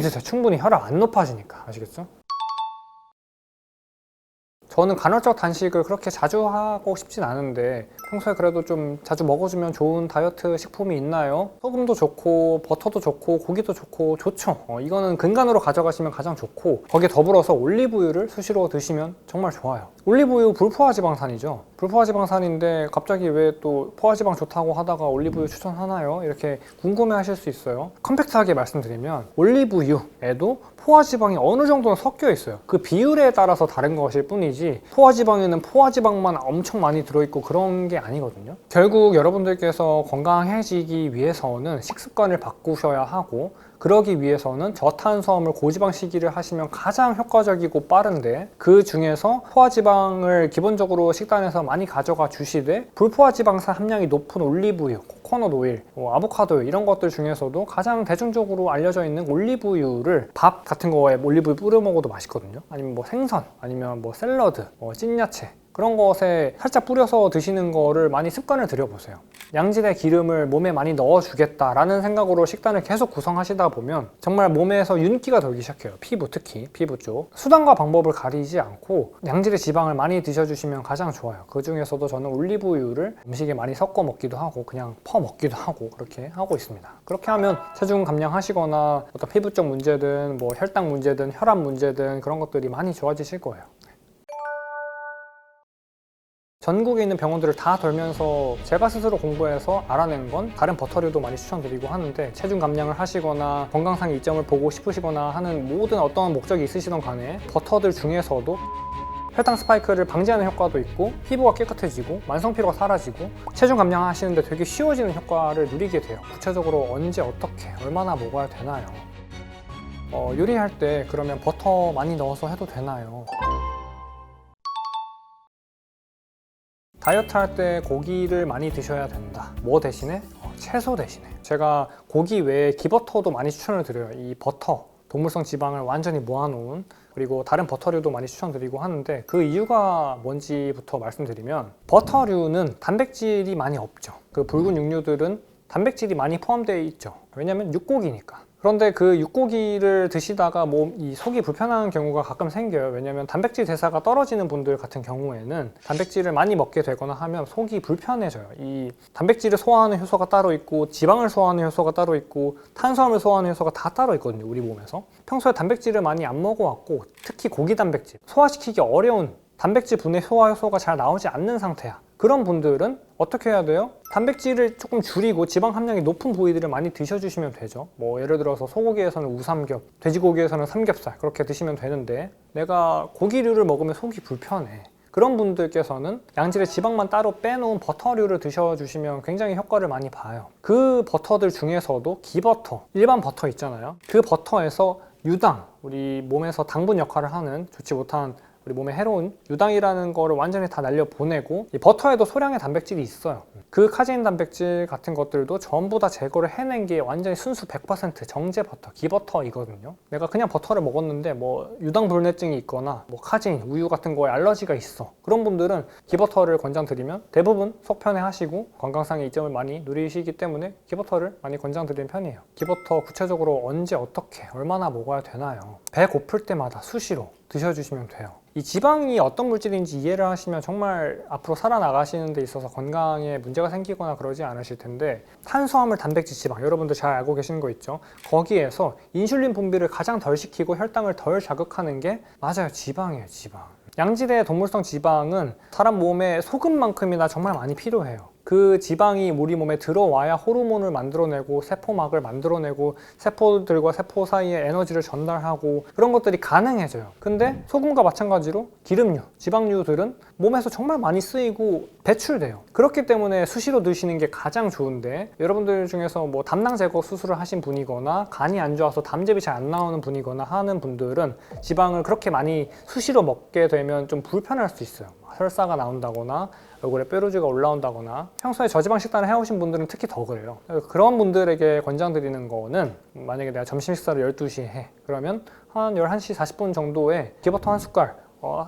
드세요. 충분히 혈압 안 높아지니까. 아시겠죠? 저는 간헐적 단식을 그렇게 자주 하고 싶진 않은데 평소에 그래도 좀 자주 먹어주면 좋은 다이어트 식품이 있나요? 소금도 좋고 버터도 좋고 고기도 좋고 좋죠. 이거는 근간으로 가져가시면 가장 좋고 거기에 더불어서 올리브유를 수시로 드시면 정말 좋아요. 올리브유 불포화지방산이죠. 불포화지방산인데 갑자기 왜 또 포화지방 좋다고 하다가 올리브유 추천하나요? 이렇게 궁금해 하실 수 있어요. 컴팩트하게 말씀드리면 올리브유에도 포화지방이 어느 정도는 섞여 있어요. 그 비율에 따라서 다른 것일 뿐이지 포화지방에는 포화지방만 엄청 많이 들어있고 그런 게 아니거든요. 결국 여러분들께서 건강해지기 위해서는 식습관을 바꾸셔야 하고 그러기 위해서는 저탄수화물 고지방식이를 하시면 가장 효과적이고 빠른데 그 중에서 포화지방을 기본적으로 식단에서 많이 가져가 주시되 불포화지방산 함량이 높은 올리브유, 코코넛 오일, 아보카도 이런 것들 중에서도 가장 대중적으로 알려져 있는 올리브유를 밥 같은 거에 올리브유 뿌려 먹어도 맛있거든요. 아니면 뭐 생선, 아니면 뭐 샐러드, 찐야채 그런 것에 살짝 뿌려서 드시는 거를 많이 습관을 들여보세요. 양질의 기름을 몸에 많이 넣어주겠다라는 생각으로 식단을 계속 구성하시다 보면 정말 몸에서 윤기가 돌기 시작해요. 피부, 특히 피부 쪽. 수단과 방법을 가리지 않고 양질의 지방을 많이 드셔주시면 가장 좋아요. 그 중에서도 저는 올리브유를 음식에 많이 섞어 먹기도 하고 그냥 퍼 먹기도 하고 그렇게 하고 있습니다. 그렇게 하면 체중 감량하시거나 어떤 피부 쪽 문제든 뭐 혈당 문제든 혈압 문제든 그런 것들이 많이 좋아지실 거예요. 전국에 있는 병원들을 다 돌면서 제가 스스로 공부해서 알아낸 건 다른 버터류도 많이 추천드리고 하는데 체중 감량을 하시거나 건강상 이점을 보고 싶으시거나 하는 모든 어떤 목적이 있으시던 간에 버터들 중에서도 혈당 스파이크를 방지하는 효과도 있고 피부가 깨끗해지고 만성피로가 사라지고 체중 감량하시는데 되게 쉬워지는 효과를 누리게 돼요. 구체적으로 언제 어떻게 얼마나 먹어야 되나요? 요리할 때 그러면 버터 많이 넣어서 해도 되나요? 다이어트 할 때 고기를 많이 드셔야 된다. 뭐 대신에? 채소 대신에. 제가 고기 외에 기버터도 많이 추천을 드려요. 이 버터, 동물성 지방을 완전히 모아놓은 그리고 다른 버터류도 많이 추천드리고 하는데 그 이유가 뭔지부터 말씀드리면 버터류는 단백질이 많이 없죠. 그 붉은 육류들은 단백질이 많이 포함되어 있죠. 왜냐면 육고기니까. 그런데 그 육고기를 드시다가 이 속이 불편한 경우가 가끔 생겨요. 왜냐면 단백질 대사가 떨어지는 분들 같은 경우에는 단백질을 많이 먹게 되거나 하면 속이 불편해져요. 이 단백질을 소화하는 효소가 따로 있고 지방을 소화하는 효소가 따로 있고 탄수화물 소화하는 효소가 다 따로 있거든요. 우리 몸에서. 평소에 단백질을 많이 안 먹어왔고 특히 고기 단백질, 소화시키기 어려운 단백질 분해 소화 효소가 잘 나오지 않는 상태야. 그런 분들은 어떻게 해야 돼요? 단백질을 조금 줄이고 지방 함량이 높은 부위들을 많이 드셔주시면 되죠. 뭐 예를 들어서 소고기에서는 우삼겹, 돼지고기에서는 삼겹살 그렇게 드시면 되는데 내가 고기류를 먹으면 속이 불편해. 그런 분들께서는 양질의 지방만 따로 빼놓은 버터류를 드셔주시면 굉장히 효과를 많이 봐요. 그 버터들 중에서도 기버터, 일반 버터 있잖아요. 그 버터에서 유당, 우리 몸에서 당분 역할을 하는 좋지 못한 우리 몸에 해로운 유당이라는 거를 완전히 다 날려보내고 이 버터에도 소량의 단백질이 있어요. 그 카제인 단백질 같은 것들도 전부 다 제거를 해낸 게 완전히 순수 100% 정제 버터, 기버터이거든요. 내가 그냥 버터를 먹었는데 뭐 유당 불내증이 있거나 뭐 카제인, 우유 같은 거에 알러지가 있어. 그런 분들은 기버터를 권장드리면 대부분 속 편해 하시고 건강상의 이점을 많이 누리시기 때문에 기버터를 많이 권장드리는 편이에요. 기버터 구체적으로 언제 어떻게 얼마나 먹어야 되나요? 배 고플 때마다 수시로 드셔주시면 돼요. 이 지방이 어떤 물질인지 이해를 하시면 정말 앞으로 살아나가시는 데 있어서 건강에 문제가 생기거나 그러지 않으실 텐데 탄수화물, 단백질, 지방 여러분들 잘 알고 계시는 거 있죠? 거기에서 인슐린 분비를 가장 덜 시키고 혈당을 덜 자극하는 게 맞아요. 지방이에요. 지방. 양질의 동물성 지방은 사람 몸에 소금만큼이나 정말 많이 필요해요. 그 지방이 우리 몸에 들어와야 호르몬을 만들어내고 세포막을 만들어내고 세포들과 세포 사이에 에너지를 전달하고 그런 것들이 가능해져요. 근데 소금과 마찬가지로 기름류, 지방류들은 몸에서 정말 많이 쓰이고 배출돼요. 그렇기 때문에 수시로 드시는 게 가장 좋은데, 여러분들 중에서 뭐 담낭 제거 수술을 하신 분이거나 간이 안 좋아서 담즙이 잘 안 나오는 분이거나 하는 분들은 지방을 그렇게 많이 수시로 먹게 되면 좀 불편할 수 있어요. 설사가 나온다거나 얼굴에 뾰루지가 올라온다거나, 평소에 저지방 식단을 해오신 분들은 특히 더 그래요. 그런 분들에게 권장드리는 거는, 만약에 내가 점심 식사를 12시에 해, 그러면 한 11시 40분 정도에 기버터 한 숟갈,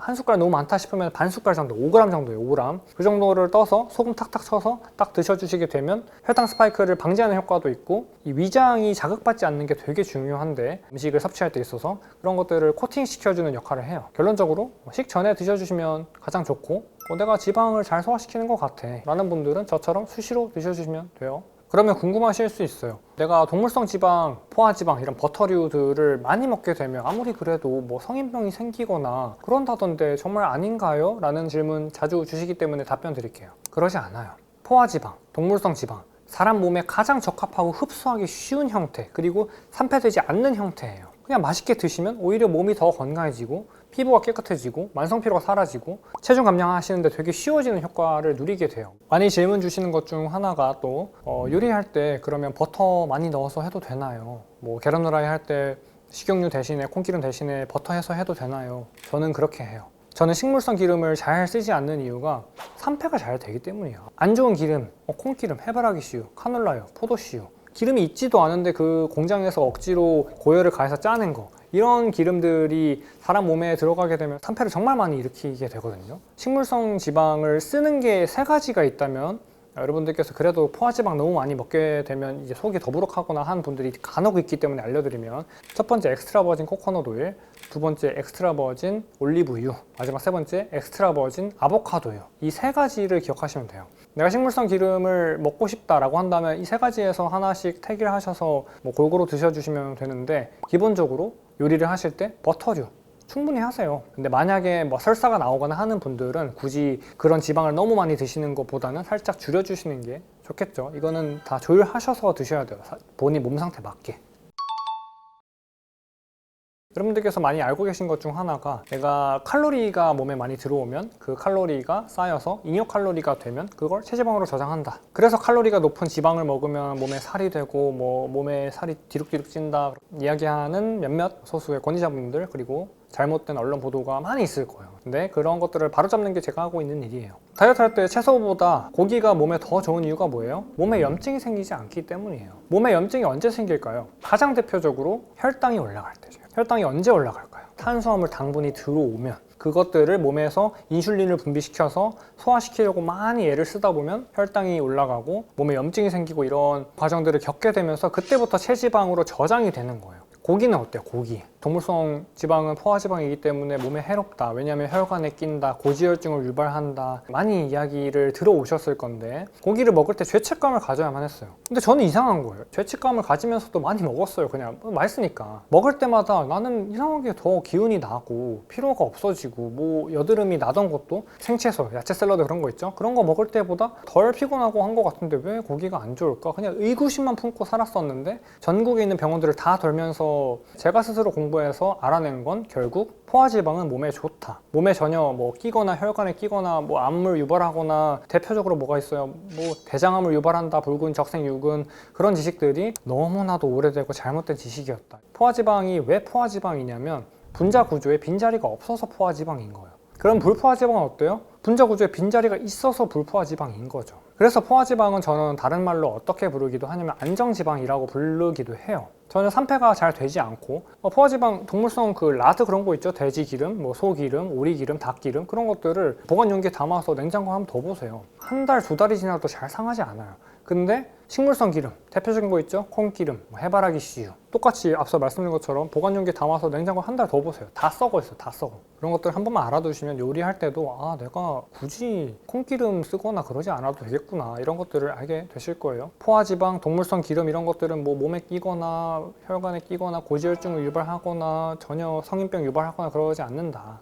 한 숟갈 너무 많다 싶으면 반 숟갈 정도, 5g 정도예요. 5g. 그 정도를 떠서 소금 탁탁 쳐서 딱 드셔주시게 되면 혈당 스파이크를 방지하는 효과도 있고, 이 위장이 자극받지 않는 게 되게 중요한데, 음식을 섭취할 때 있어서 그런 것들을 코팅 시켜주는 역할을 해요. 결론적으로 식전에 드셔주시면 가장 좋고, 내가 지방을 잘 소화시키는 것 같아 라는 분들은 저처럼 수시로 드셔주시면 돼요. 그러면 궁금하실 수 있어요. 내가 동물성 지방, 포화지방 이런 버터류들을 많이 먹게 되면 아무리 그래도 뭐 성인병이 생기거나 그런다던데 정말 아닌가요? 라는 질문 자주 주시기 때문에 답변 드릴게요. 그러지 않아요. 포화지방, 동물성 지방, 사람 몸에 가장 적합하고 흡수하기 쉬운 형태, 그리고 산패되지 않는 형태예요. 그냥 맛있게 드시면 오히려 몸이 더 건강해지고 피부가 깨끗해지고 만성피로가 사라지고 체중 감량하시는데 되게 쉬워지는 효과를 누리게 돼요. 많이 질문 주시는 것 중 하나가 또 요리할 때 그러면 버터 많이 넣어서 해도 되나요? 뭐 계란 후라이 할 때 식용유 대신에 콩기름 대신에 버터 해서 해도 되나요? 저는 그렇게 해요. 저는 식물성 기름을 잘 쓰지 않는 이유가 산패가 잘 되기 때문이에요. 안 좋은 기름, 콩기름, 해바라기 씨유, 카놀라유, 포도씨유, 기름이 있지도 않은데 그 공장에서 억지로 고열을 가해서 짜낸 거, 이런 기름들이 사람 몸에 들어가게 되면 산패를 정말 많이 일으키게 되거든요. 식물성 지방을 쓰는 게 세 가지가 있다면, 여러분들께서 그래도 포화지방 너무 많이 먹게 되면 이제 속이 더부룩하거나 하는 분들이 간혹 있기 때문에 알려드리면, 첫 번째 엑스트라 버진 코코넛 오일, 두 번째 엑스트라 버진 올리브유, 마지막 세 번째 엑스트라 버진 아보카도유. 이 세 가지를 기억하시면 돼요. 내가 식물성 기름을 먹고 싶다라고 한다면 이 세 가지에서 하나씩 택일 하셔서 뭐 골고루 드셔주시면 되는데, 기본적으로 요리를 하실 때 버터류 충분히 하세요. 근데 만약에 뭐 설사가 나오거나 하는 분들은 굳이 그런 지방을 너무 많이 드시는 것보다는 살짝 줄여주시는 게 좋겠죠. 이거는 다 조율하셔서 드셔야 돼요. 본인 몸 상태 맞게. 여러분들께서 많이 알고 계신 것 중 하나가, 내가 칼로리가 몸에 많이 들어오면 그 칼로리가 쌓여서 잉여 칼로리가 되면 그걸 체지방으로 저장한다. 그래서 칼로리가 높은 지방을 먹으면 몸에 살이 되고 뭐 몸에 살이 디룩디룩 찐다 이야기하는 몇몇 소수의 권위자분들, 그리고 잘못된 언론 보도가 많이 있을 거예요. 근데 그런 것들을 바로잡는 게 제가 하고 있는 일이에요. 다이어트 할 때 채소보다 고기가 몸에 더 좋은 이유가 뭐예요? 몸에 염증이 생기지 않기 때문이에요. 몸에 염증이 언제 생길까요? 가장 대표적으로 혈당이 올라갈 때죠. 혈당이 언제 올라갈까요? 탄수화물, 당분이 들어오면 그것들을 몸에서 인슐린을 분비시켜서 소화시키려고 많이 애를 쓰다 보면 혈당이 올라가고 몸에 염증이 생기고 이런 과정들을 겪게 되면서 그때부터 체지방으로 저장이 되는 거예요. 고기는 어때요? 고기. 동물성 지방은 포화지방이기 때문에 몸에 해롭다. 왜냐하면 혈관에 낀다. 고지혈증을 유발한다. 많이 이야기를 들어오셨을 건데, 고기를 먹을 때 죄책감을 가져야만 했어요. 근데 저는 이상한 거예요. 죄책감을 가지면서도 많이 먹었어요. 그냥 맛있으니까. 먹을 때마다 나는 이상하게 더 기운이 나고 피로가 없어지고, 뭐 여드름이 나던 것도 생채소, 야채 샐러드 그런 거 있죠? 그런 거 먹을 때보다 덜 피곤하고 한 것 같은데 왜 고기가 안 좋을까? 그냥 의구심만 품고 살았었는데, 전국에 있는 병원들을 다 돌면서 제가 스스로 공부해서 알아낸 건 결국 포화지방은 몸에 좋다. 몸에 전혀 뭐 끼거나 혈관에 끼거나 뭐 암을 유발하거나, 대표적으로 뭐가 있어요? 뭐 대장암을 유발한다, 붉은 적색유근, 그런 지식들이 너무나도 오래되고 잘못된 지식이었다. 포화지방이 왜 포화지방이냐면 분자 구조에 빈자리가 없어서 포화지방인 거예요. 그럼 불포화지방은 어때요? 분자 구조에 빈자리가 있어서 불포화지방인 거죠. 그래서 포화지방은 저는 다른 말로 어떻게 부르기도 하냐면 안정지방이라고 부르기도 해요. 전혀 산패가 잘 되지 않고, 포화지방, 동물성 그 라드 그런 거 있죠? 돼지 기름, 뭐 소기름, 오리기름, 닭기름, 그런 것들을 보관 용기에 담아서 냉장고에 한번 둬보세요. 한 달, 두 달이 지나도 잘 상하지 않아요. 근데 식물성 기름, 대표적인 거 있죠? 콩기름, 해바라기 씨유, 똑같이 앞서 말씀드린 것처럼 보관 용기에 담아서 냉장고 한 달 더 보세요. 다 썩어 있어요. 다 썩어. 그런 것들 한 번만 알아두시면 요리할 때도 내가 굳이 콩기름 쓰거나 그러지 않아도 되겠구나, 이런 것들을 알게 되실 거예요. 포화지방, 동물성 기름 이런 것들은 뭐 몸에 끼거나 혈관에 끼거나 고지혈증을 유발하거나 전혀 성인병 유발하거나 그러지 않는다.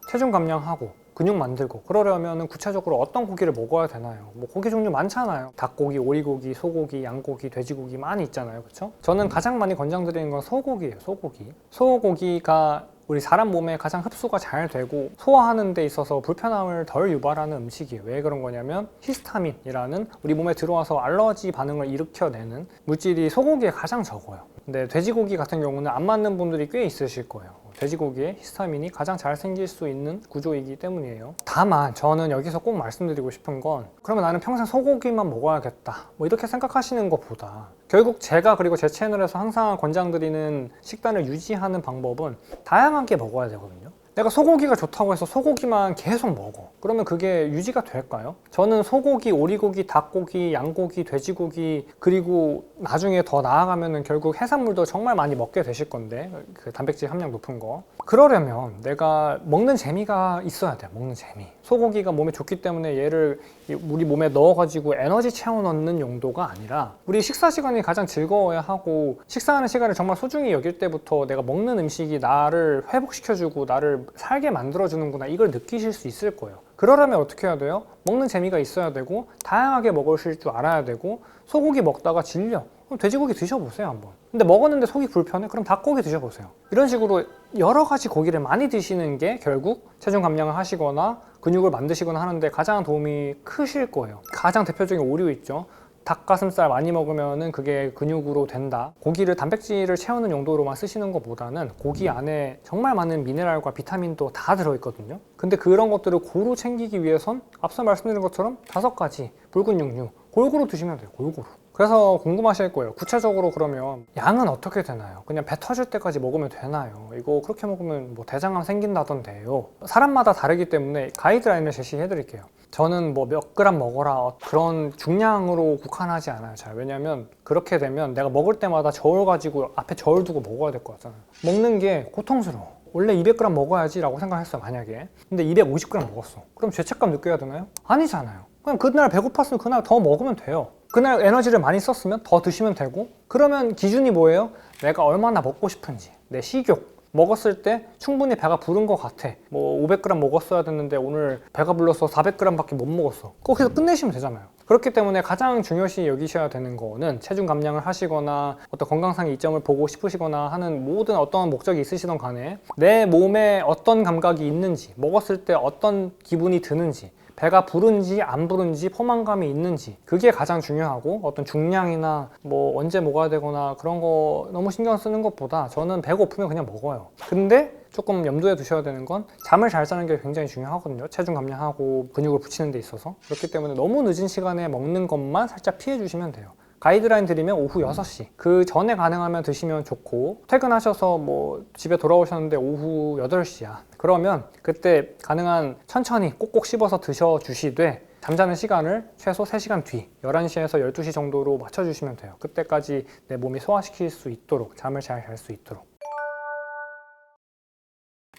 체중 감량하고 근육 만들고 그러려면 구체적으로 어떤 고기를 먹어야 되나요? 뭐 고기 종류 많잖아요. 닭고기, 오리고기, 소고기, 양고기, 돼지고기 많이 있잖아요. 그렇죠? 저는 가장 많이 권장드리는 건 소고기예요. 소고기. 소고기가 우리 사람 몸에 가장 흡수가 잘 되고 소화하는 데 있어서 불편함을 덜 유발하는 음식이에요. 왜 그런 거냐면 히스타민이라는 우리 몸에 들어와서 알러지 반응을 일으켜내는 물질이 소고기에 가장 적어요. 근데 돼지고기 같은 경우는 안 맞는 분들이 꽤 있으실 거예요. 돼지고기에 히스타민이 가장 잘 생길 수 있는 구조이기 때문이에요. 다만 저는 여기서 꼭 말씀드리고 싶은 건 그러면 나는 평생 소고기만 먹어야겠다 뭐 이렇게 생각하시는 것보다 결국 제가 그리고 제 채널에서 항상 권장드리는 식단을 유지하는 방법은 다양하게 먹어야 되거든요. 내가 소고기가 좋다고 해서 소고기만 계속 먹어. 그러면 그게 유지가 될까요? 저는 소고기, 오리고기, 닭고기, 양고기, 돼지고기 그리고 나중에 더 나아가면은 결국 해산물도 정말 많이 먹게 되실 건데 그 단백질 함량 높은 거 그러려면 내가 먹는 재미가 있어야 돼. 먹는 재미. 소고기가 몸에 좋기 때문에 얘를 우리 몸에 넣어가지고 에너지 채워 넣는 용도가 아니라 우리 식사 시간이 가장 즐거워야 하고 식사하는 시간을 정말 소중히 여길 때부터 내가 먹는 음식이 나를 회복시켜주고 나를 살게 만들어주는구나 이걸 느끼실 수 있을 거예요. 그러려면 어떻게 해야 돼요? 먹는 재미가 있어야 되고 다양하게 먹으실 줄 알아야 되고 소고기 먹다가 질려. 그럼 돼지고기 드셔보세요 한번. 근데 먹었는데 속이 불편해? 그럼 닭고기 드셔보세요. 이런 식으로 여러 가지 고기를 많이 드시는 게 결국 체중 감량을 하시거나 근육을 만드시거나 하는데 가장 도움이 크실 거예요. 가장 대표적인 오류 있죠. 닭가슴살 많이 먹으면은 그게 근육으로 된다. 고기를 단백질을 채우는 용도로만 쓰시는 것보다는 고기 안에 정말 많은 미네랄과 비타민도 다 들어있거든요. 근데 그런 것들을 고루 챙기기 위해선 앞서 말씀드린 것처럼 5가지 붉은 육류 골고루 드시면 돼요. 골고루. 그래서 궁금하실 거예요. 구체적으로 그러면 양은 어떻게 되나요? 그냥 배 터질 때까지 먹으면 되나요? 이거 그렇게 먹으면 뭐 대장암 생긴다던데요. 사람마다 다르기 때문에 가이드라인을 제시해 드릴게요. 저는 뭐 몇 그램 먹어라 그런 중량으로 국한하지 않아요. 잘. 왜냐면 그렇게 되면 내가 먹을 때마다 저울 가지고 앞에 저울 두고 먹어야 될 것 같잖아요. 먹는 게 고통스러워. 원래 200g 먹어야지 라고 생각했어요. 만약에. 근데 250g 먹었어. 그럼 죄책감 느껴야 되나요? 아니잖아요. 그냥 그날 배고팠으면 그날 더 먹으면 돼요. 그날 에너지를 많이 썼으면 더 드시면 되고 그러면 기준이 뭐예요? 내가 얼마나 먹고 싶은지 내 식욕 먹었을 때 충분히 배가 부른 것 같아. 뭐 500g 먹었어야 됐는데 오늘 배가 불러서 400g 밖에 못 먹었어. 거기서 끝내시면 되잖아요. 그렇기 때문에 가장 중요시 여기셔야 되는 거는 체중 감량을 하시거나 어떤 건강상의 이점을 보고 싶으시거나 하는 모든 어떤 목적이 있으시던 간에 내 몸에 어떤 감각이 있는지 먹었을 때 어떤 기분이 드는지 배가 부른지 안 부른지 포만감이 있는지 그게 가장 중요하고 어떤 중량이나 뭐 언제 먹어야 되거나 그런 거 너무 신경 쓰는 것보다 저는 배고프면 그냥 먹어요. 근데 조금 염두에 두셔야 되는 건 잠을 잘 자는 게 굉장히 중요하거든요. 체중 감량하고 근육을 붙이는 데 있어서. 그렇기 때문에 너무 늦은 시간에 먹는 것만 살짝 피해 주시면 돼요. 가이드라인 드리면 오후 6시 그 전에 가능하면 드시면 좋고 퇴근하셔서 뭐 집에 돌아오셨는데 오후 8시야 그러면 그때 가능한 천천히 꼭꼭 씹어서 드셔주시되 잠자는 시간을 최소 3시간 뒤 11시에서 12시 정도로 맞춰주시면 돼요. 그때까지 내 몸이 소화시킬 수 있도록 잠을 잘 잘 수 있도록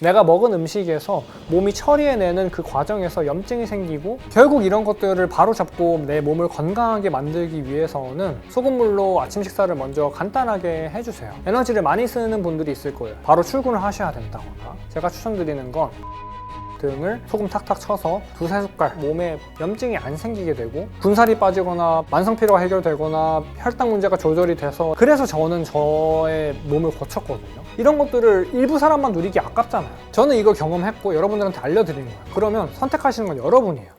내가 먹은 음식에서 몸이 처리해내는 그 과정에서 염증이 생기고 결국 이런 것들을 바로잡고 내 몸을 건강하게 만들기 위해서는 소금물로 아침 식사를 먼저 간단하게 해주세요. 에너지를 많이 쓰는 분들이 있을 거예요. 바로 출근을 하셔야 된다거나 제가 추천드리는 건 등을 소금 탁탁 쳐서 2~3숟갈 몸에 염증이 안 생기게 되고 군살이 빠지거나 만성피로가 해결되거나 혈당 문제가 조절이 돼서 그래서 저는 저의 몸을 고쳤거든요. 이런 것들을 일부 사람만 누리기 아깝잖아요. 저는 이걸 경험했고 여러분들한테 알려드리는 거예요. 그러면 선택하시는 건 여러분이에요.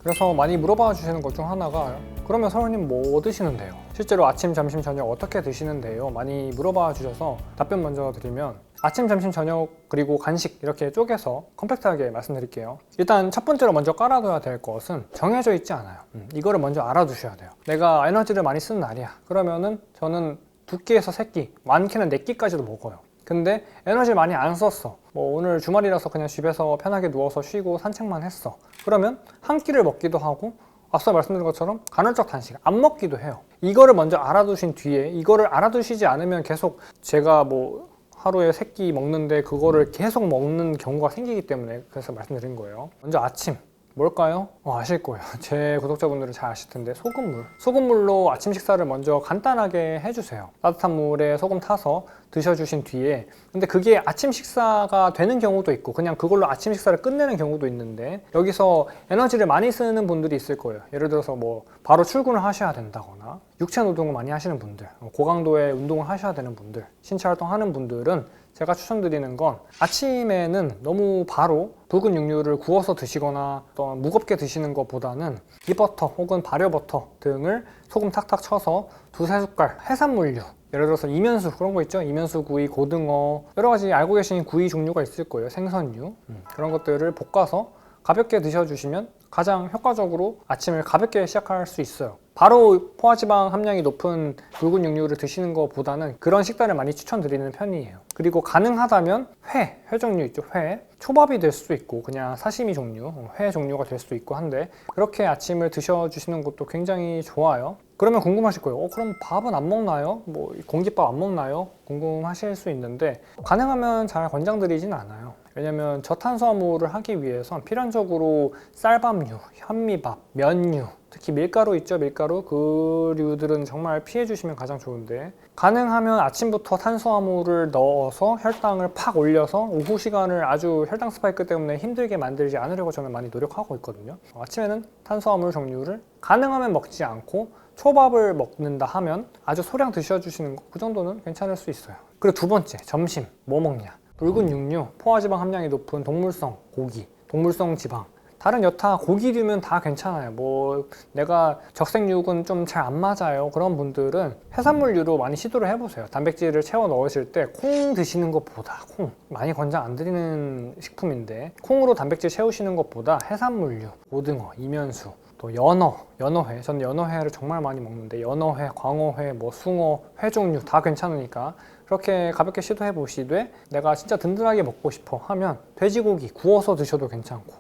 그래서 많이 물어봐 주시는 것 중 하나가 그러면 서울님 뭐 드시는데요? 실제로 아침, 점심, 저녁 어떻게 드시는데요? 많이 물어봐 주셔서 답변 먼저 드리면 아침, 점심, 저녁 그리고 간식 이렇게 쪼개서 컴팩트하게 말씀드릴게요. 일단 첫 번째로 먼저 깔아둬야 될 것은 정해져 있지 않아요. 이거를 먼저 알아두셔야 돼요. 내가 에너지를 많이 쓰는 날이야. 그러면은 저는 2끼에서 3끼, 많게는 4끼까지도 먹어요. 근데 에너지를 많이 안 썼어. 뭐 오늘 주말이라서 그냥 집에서 편하게 누워서 쉬고 산책만 했어. 그러면 한 끼를 먹기도 하고 앞서 말씀드린 것처럼 간헐적 단식 안 먹기도 해요. 이거를 먼저 알아두신 뒤에 이거를 알아두시지 않으면 계속 제가 뭐 하루에 3끼 먹는데 그거를 계속 먹는 경우가 생기기 때문에 그래서 말씀드린 거예요. 먼저 아침 뭘까요? 아실 거예요. 제 구독자분들은 잘 아실 텐데 소금물. 소금물로 아침 식사를 먼저 간단하게 해주세요. 따뜻한 물에 소금 타서 드셔주신 뒤에, 근데 그게 아침 식사가 되는 경우도 있고 그냥 그걸로 아침 식사를 끝내는 경우도 있는데, 여기서 에너지를 많이 쓰는 분들이 있을 거예요. 예를 들어서 뭐 바로 출근을 하셔야 된다거나 육체 노동을 많이 하시는 분들, 고강도의 운동을 하셔야 되는 분들, 신체 활동하는 분들은 제가 추천드리는 건 아침에는 너무 바로 붉은 육류를 구워서 드시거나 어떤 무겁게 드시는 것보다는 기버터 혹은 발효버터 등을 소금 탁탁 쳐서 2~3숟갈 해산물류, 예를 들어서 이면수 그런 거 있죠. 이면수 구이, 고등어, 여러 가지 알고 계신 구이 종류가 있을 거예요. 생선류 그런 것들을 볶아서 가볍게 드셔주시면 가장 효과적으로 아침을 가볍게 시작할 수 있어요. 바로 포화지방 함량이 높은 붉은 육류를 드시는 것보다는 그런 식단을 많이 추천드리는 편이에요. 그리고 가능하다면 회 종류 있죠. 회, 초밥이 될 수도 있고 그냥 사시미 종류, 회 종류가 될 수도 있고 한데, 그렇게 아침을 드셔주시는 것도 굉장히 좋아요. 그러면 궁금하실 거예요. 그럼 밥은 안 먹나요? 뭐 공깃밥 안 먹나요? 궁금하실 수 있는데, 가능하면 잘 권장드리진 않아요. 왜냐면 저탄수화물을 하기 위해선 필연적으로 쌀밥류, 현미밥, 면류, 특히 밀가루 있죠. 밀가루, 그 류들은 정말 피해 주시면 가장 좋은데, 가능하면 아침부터 탄수화물을 넣어서 혈당을 팍 올려서 오후 시간을 아주 혈당 스파이크 때문에 힘들게 만들지 않으려고 저는 많이 노력하고 있거든요. 아침에는 탄수화물 종류를 가능하면 먹지 않고 초밥을 먹는다 하면 아주 소량 드셔주시는 거, 그 정도는 괜찮을 수 있어요. 그리고 두 번째, 점심 뭐 먹냐? 붉은 육류, 포화지방 함량이 높은 동물성 고기, 동물성 지방, 다른 여타 고기류면 다 괜찮아요. 뭐 내가 적색육은 좀 잘 안 맞아요. 그런 분들은 해산물류로 많이 시도를 해보세요. 단백질을 채워 넣으실 때 콩 드시는 것보다, 콩 많이 권장 안 드리는 식품인데, 콩으로 단백질 채우시는 것보다 해산물류, 고등어, 이면수, 또 연어회, 저는 연어회를 정말 많이 먹는데 연어회, 광어회, 뭐 숭어, 회 종류 다 괜찮으니까 그렇게 가볍게 시도해 보시되, 내가 진짜 든든하게 먹고 싶어 하면 돼지고기 구워서 드셔도 괜찮고,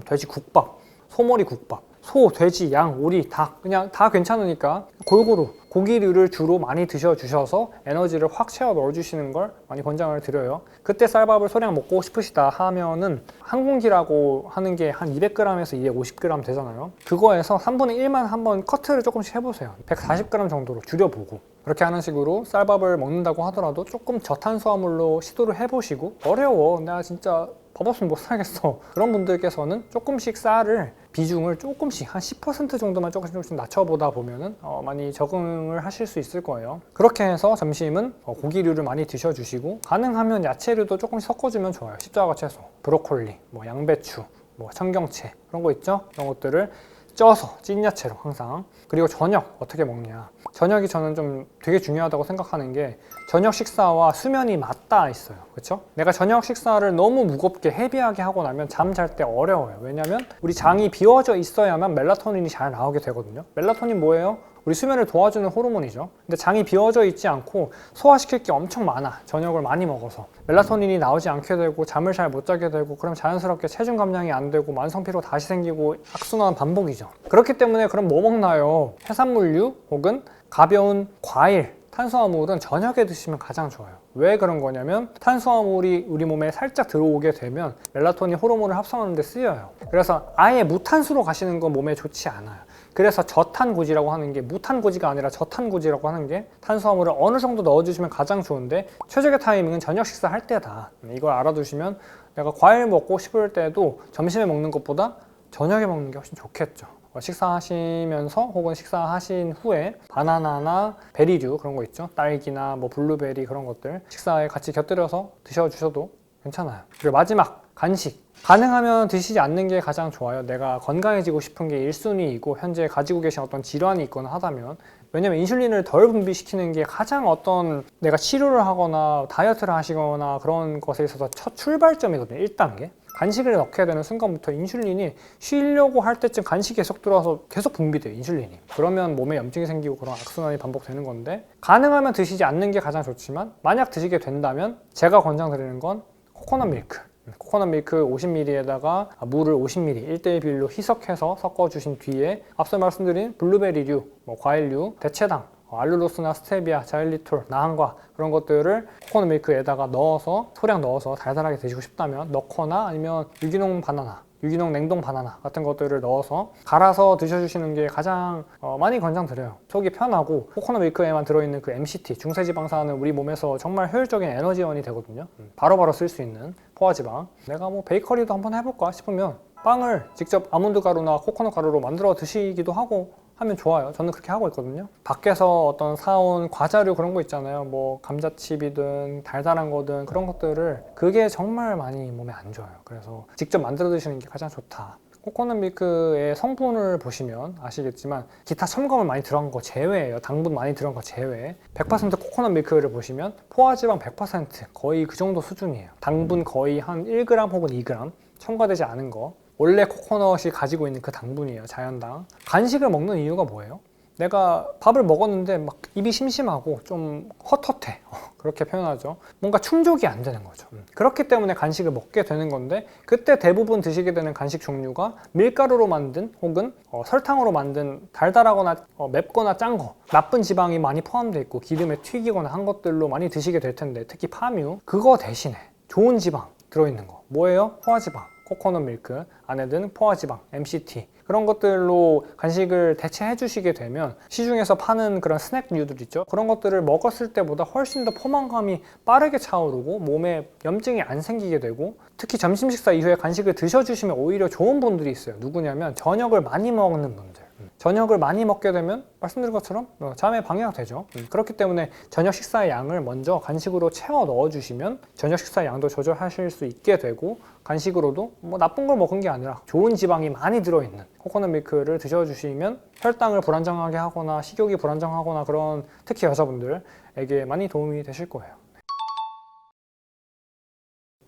돼지국밥, 소머리 국밥, 소, 돼지, 양, 오리 닭 그냥 다 괜찮으니까 골고루 고기류를 주로 많이 드셔주셔서 에너지를 확 채워 넣어주시는 걸 많이 권장을 드려요. 그때 쌀밥을 소량 먹고 싶으시다 하면은 한 공기라고 하는 게 한 200g에서 250g 되잖아요. 그거에서 3분의 1만 한번 커트를 조금씩 해보세요. 140g 정도로 줄여보고, 그렇게 하는 식으로 쌀밥을 먹는다고 하더라도 조금 저탄수화물로 시도를 해보시고, 어려워 내가 진짜 밥 없으면 못 살겠어 그런 분들께서는 조금씩 쌀을 비중을 조금씩 한 10% 정도만 조금씩 낮춰보다 보면은 많이 적응을 하실 수 있을 거예요. 그렇게 해서 점심은 고기류를 많이 드셔주시고, 가능하면 야채류도 조금씩 섞어주면 좋아요. 십자가 채소, 브로콜리, 뭐 양배추, 뭐 청경채 그런 거 있죠. 그런 것들을 쪄서 찐야채로 항상. 그리고 저녁 어떻게 먹냐? 저녁이 저는 좀 되게 중요하다고 생각하는 게, 저녁 식사와 수면이 맞닿아 있어요. 그렇죠? 내가 저녁 식사를 너무 무겁게 헤비하게 하고 나면 잠 잘 때 어려워요. 왜냐면 우리 장이 비워져 있어야만 멜라토닌이 잘 나오게 되거든요. 멜라토닌 뭐예요? 우리 수면을 도와주는 호르몬이죠. 근데 장이 비워져 있지 않고 소화시킬 게 엄청 많아, 저녁을 많이 먹어서 멜라토닌이 나오지 않게 되고 잠을 잘 못 자게 되고, 그럼 자연스럽게 체중 감량이 안 되고 만성피로 다시 생기고 악순환 반복이죠. 그렇기 때문에 그럼 뭐 먹나요? 해산물류 혹은 가벼운 과일, 탄수화물은 저녁에 드시면 가장 좋아요. 왜 그런 거냐면, 탄수화물이 우리 몸에 살짝 들어오게 되면 멜라토닌 호르몬을 합성하는 데 쓰여요. 그래서 아예 무탄수로 가시는 건 몸에 좋지 않아요. 그래서 저탄고지라고 하는 게, 무탄고지가 아니라 저탄고지라고 하는 게, 탄수화물을 어느 정도 넣어주시면 가장 좋은데 최적의 타이밍은 저녁 식사할 때다. 이걸 알아두시면 내가 과일 먹고 싶을 때도 점심에 먹는 것보다 저녁에 먹는 게 훨씬 좋겠죠. 식사하시면서 혹은 식사하신 후에 바나나나 베리류 그런 거 있죠. 딸기나 뭐 블루베리 그런 것들 식사에 같이 곁들여서 드셔주셔도 괜찮아요. 그리고 마지막, 간식. 가능하면 드시지 않는 게 가장 좋아요. 내가 건강해지고 싶은 게 1순위이고 현재 가지고 계신 어떤 질환이 있거나 하다면, 왜냐면 인슐린을 덜 분비시키는 게 가장 어떤 내가 치료를 하거나 다이어트를 하시거나 그런 것에 있어서 첫 출발점이거든요. 1단계. 간식을 넣게 되는 순간부터 인슐린이 쉬려고 할 때쯤 간식이 계속 들어와서 계속 분비돼요, 인슐린이. 그러면 몸에 염증이 생기고 그런 악순환이 반복되는 건데, 가능하면 드시지 않는 게 가장 좋지만, 만약 드시게 된다면 제가 권장드리는 건 코코넛 밀크. 코코넛 밀크 50ml에다가 물을 50ml 1:1 비율로 희석해서 섞어주신 뒤에 앞서 말씀드린 블루베리류, 뭐 과일류, 대체당 알룰로스나 스테비아, 자일리톨, 나한과 그런 것들을 코코넛 밀크에다가 넣어서 소량 넣어서 달달하게 드시고 싶다면 넣거나 아니면 유기농 바나나, 유기농 냉동 바나나 같은 것들을 넣어서 갈아서 드셔주시는 게 가장 많이 권장드려요. 속이 편하고 코코넛 밀크에만 들어있는 그 MCT, 중세지방산은 우리 몸에서 정말 효율적인 에너지원이 되거든요. 바로바로 쓸 수 있는 포화지방. 내가 뭐 베이커리도 한번 해볼까 싶으면 빵을 직접 아몬드 가루나 코코넛 가루로 만들어 드시기도 하고 하면 좋아요. 저는 그렇게 하고 있거든요. 밖에서 어떤 사온 과자류 그런 거 있잖아요. 뭐 감자칩이든 달달한 거든 그런 것들을 그게 정말 많이 몸에 안 좋아요. 그래서 직접 만들어 드시는 게 가장 좋다. 코코넛 밀크의 성분을 보시면 아시겠지만 기타 첨가물 많이 들어간 거 제외예요. 당분 많이 들어간 거 제외. 100% 코코넛 밀크를 보시면 포화지방 100% 거의 그 정도 수준이에요. 당분 거의 한 1g 혹은 2g 첨가되지 않은 거. 원래 코코넛이 가지고 있는 그 당분이에요. 자연당. 간식을 먹는 이유가 뭐예요? 내가 밥을 먹었는데 막 입이 심심하고 좀 헛헛해. 그렇게 표현하죠. 뭔가 충족이 안 되는 거죠. 그렇기 때문에 간식을 먹게 되는 건데 그때 대부분 드시게 되는 간식 종류가 밀가루로 만든 혹은 설탕으로 만든 달달하거나 맵거나 짠 거, 나쁜 지방이 많이 포함되어 있고 기름에 튀기거나 한 것들로 많이 드시게 될 텐데 특히 파뮤, 그거 대신에 좋은 지방 들어있는 거 뭐예요? 포화지방. 코코넛 밀크 안에 든 포화지방, MCT 그런 것들로 간식을 대체해 주시게 되면 시중에서 파는 그런 스낵류들 있죠. 그런 것들을 먹었을 때보다 훨씬 더 포만감이 빠르게 차오르고 몸에 염증이 안 생기게 되고 특히 점심 식사 이후에 간식을 드셔주시면 오히려 좋은 분들이 있어요. 누구냐면 저녁을 많이 먹는 분들. 저녁을 많이 먹게 되면 말씀드린 것처럼 잠에 방해가 되죠. 그렇기 때문에 저녁 식사의 양을 먼저 간식으로 채워 넣어주시면 저녁 식사의 양도 조절하실 수 있게 되고 간식으로도 뭐 나쁜 걸 먹은 게 아니라 좋은 지방이 많이 들어있는 코코넛 밀크를 드셔주시면 혈당을 불안정하게 하거나 식욕이 불안정하거나 그런 특히 여자분들에게 많이 도움이 되실 거예요.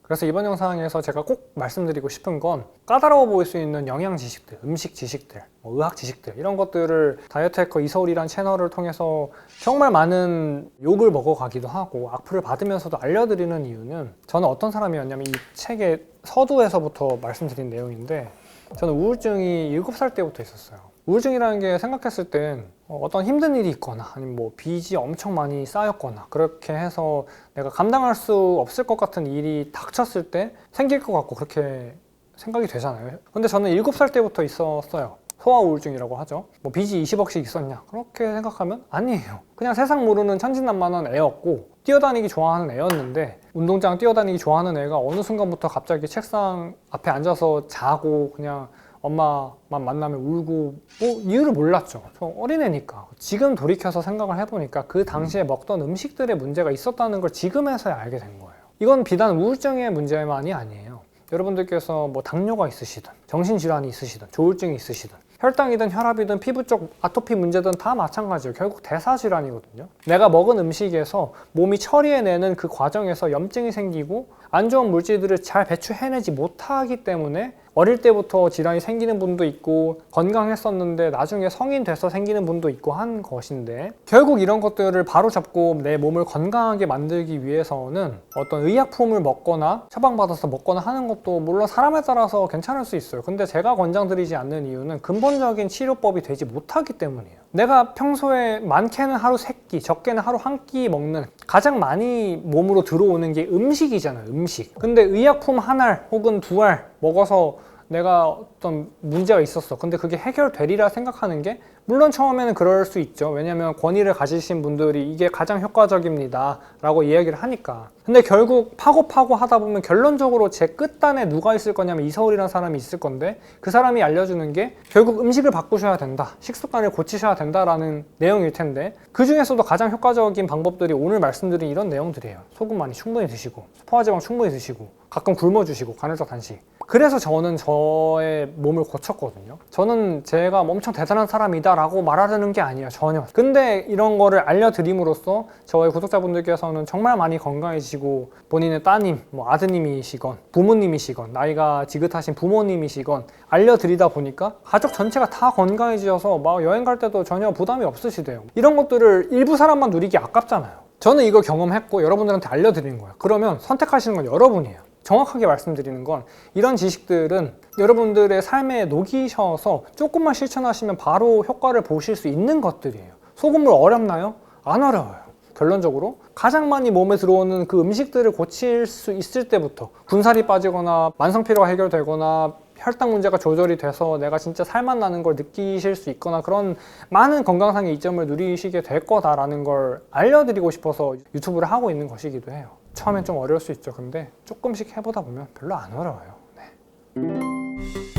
그래서 이번 영상에서 제가 꼭 말씀드리고 싶은 건 까다로워 보일 수 있는 영양 지식들, 음식 지식들, 의학 지식들 이런 것들을 다이어트 해커 이서울이란 채널을 통해서 정말 많은 욕을 먹어가기도 하고 악플을 받으면서도 알려드리는 이유는 저는 어떤 사람이었냐면 이 책의 서두에서부터 말씀드린 내용인데 저는 우울증이 7살 때부터 있었어요. 우울증이라는 게 생각했을 땐 어떤 힘든 일이 있거나 아니면 뭐 빚이 엄청 많이 쌓였거나 그렇게 해서 내가 감당할 수 없을 것 같은 일이 닥쳤을 때 생길 것 같고 그렇게 생각이 되잖아요. 근데 저는 7살 때부터 있었어요. 소아 우울증이라고 하죠. 뭐 빚이 20억씩 있었냐? 그렇게 생각하면 아니에요. 그냥 세상 모르는 천진난만한 애였고 뛰어다니기 좋아하는 애였는데 운동장 뛰어다니기 좋아하는 애가 어느 순간부터 갑자기 책상 앞에 앉아서 자고 그냥 엄마만 만나면 울고 뭐 이유를 몰랐죠. 저 어린애니까. 지금 돌이켜서 생각을 해보니까 그 당시에 먹던 음식들의 문제가 있었다는 걸 지금에서야 알게 된 거예요. 이건 비단 우울증의 문제만이 아니에요. 여러분들께서 뭐 당뇨가 있으시든 정신질환이 있으시든 조울증이 있으시든 혈당이든 혈압이든 피부 쪽 아토피 문제든 다 마찬가지예요. 결국 대사질환이거든요. 내가 먹은 음식에서 몸이 처리해내는 그 과정에서 염증이 생기고 안 좋은 물질들을 잘 배출해내지 못하기 때문에 어릴 때부터 질환이 생기는 분도 있고 건강했었는데 나중에 성인 돼서 생기는 분도 있고 한 것인데 결국 이런 것들을 바로잡고 내 몸을 건강하게 만들기 위해서는 어떤 의약품을 먹거나 처방받아서 먹거나 하는 것도 물론 사람에 따라서 괜찮을 수 있어요. 근데 제가 권장드리지 않는 이유는 근본적인 치료법이 되지 못하기 때문이에요. 내가 평소에 많게는 하루 3끼, 적게는 하루 1끼 먹는 가장 많이 몸으로 들어오는 게 음식이잖아요. 음식. 근데 의약품 한 알 혹은 2알 먹어서 내가 어떤 문제가 있었어. 근데 그게 해결되리라 생각하는 게 물론 처음에는 그럴 수 있죠. 왜냐하면 권위를 가지신 분들이 이게 가장 효과적입니다 라고 이야기를 하니까. 근데 결국 파고 하다 보면 결론적으로 제 끝단에 누가 있을 거냐면 이서울이라는 사람이 있을 건데 그 사람이 알려주는 게 결국 음식을 바꾸셔야 된다, 식습관을 고치셔야 된다라는 내용일 텐데 그 중에서도 가장 효과적인 방법들이 오늘 말씀드린 이런 내용들이에요. 소금 많이 충분히 드시고 포화지방 충분히 드시고 가끔 굶어주시고 간헐적 단식. 그래서 저는 저의 몸을 고쳤거든요. 저는 제가 엄청 대단한 사람이다 라고 말하려는 게 아니에요. 전혀. 근데 이런 거를 알려드림으로써 저의 구독자분들께서는 정말 많이 건강해지고 본인의 따님, 뭐 아드님이시건 부모님이시건 나이가 지긋하신 부모님이시건 알려드리다 보니까 가족 전체가 다 건강해지셔서 막 여행 갈 때도 전혀 부담이 없으시대요. 이런 것들을 일부 사람만 누리기 아깝잖아요. 저는 이걸 경험했고 여러분들한테 알려드리는 거예요. 그러면 선택하시는 건 여러분이에요. 정확하게 말씀드리는 건 이런 지식들은 여러분들의 삶에 녹이셔서 조금만 실천하시면 바로 효과를 보실 수 있는 것들이에요. 소금물 어렵나요? 안 어려워요. 결론적으로 가장 많이 몸에 들어오는 그 음식들을 고칠 수 있을 때부터 군살이 빠지거나 만성피로가 해결되거나 혈당 문제가 조절이 돼서 내가 진짜 살맛 나는 걸 느끼실 수 있거나 그런 많은 건강상의 이점을 누리시게 될 거다라는 걸 알려드리고 싶어서 유튜브를 하고 있는 것이기도 해요. 처음엔 좀 어려울 수 있죠. 근데 조금씩 해보다 보면 별로 안 어려워요. 네.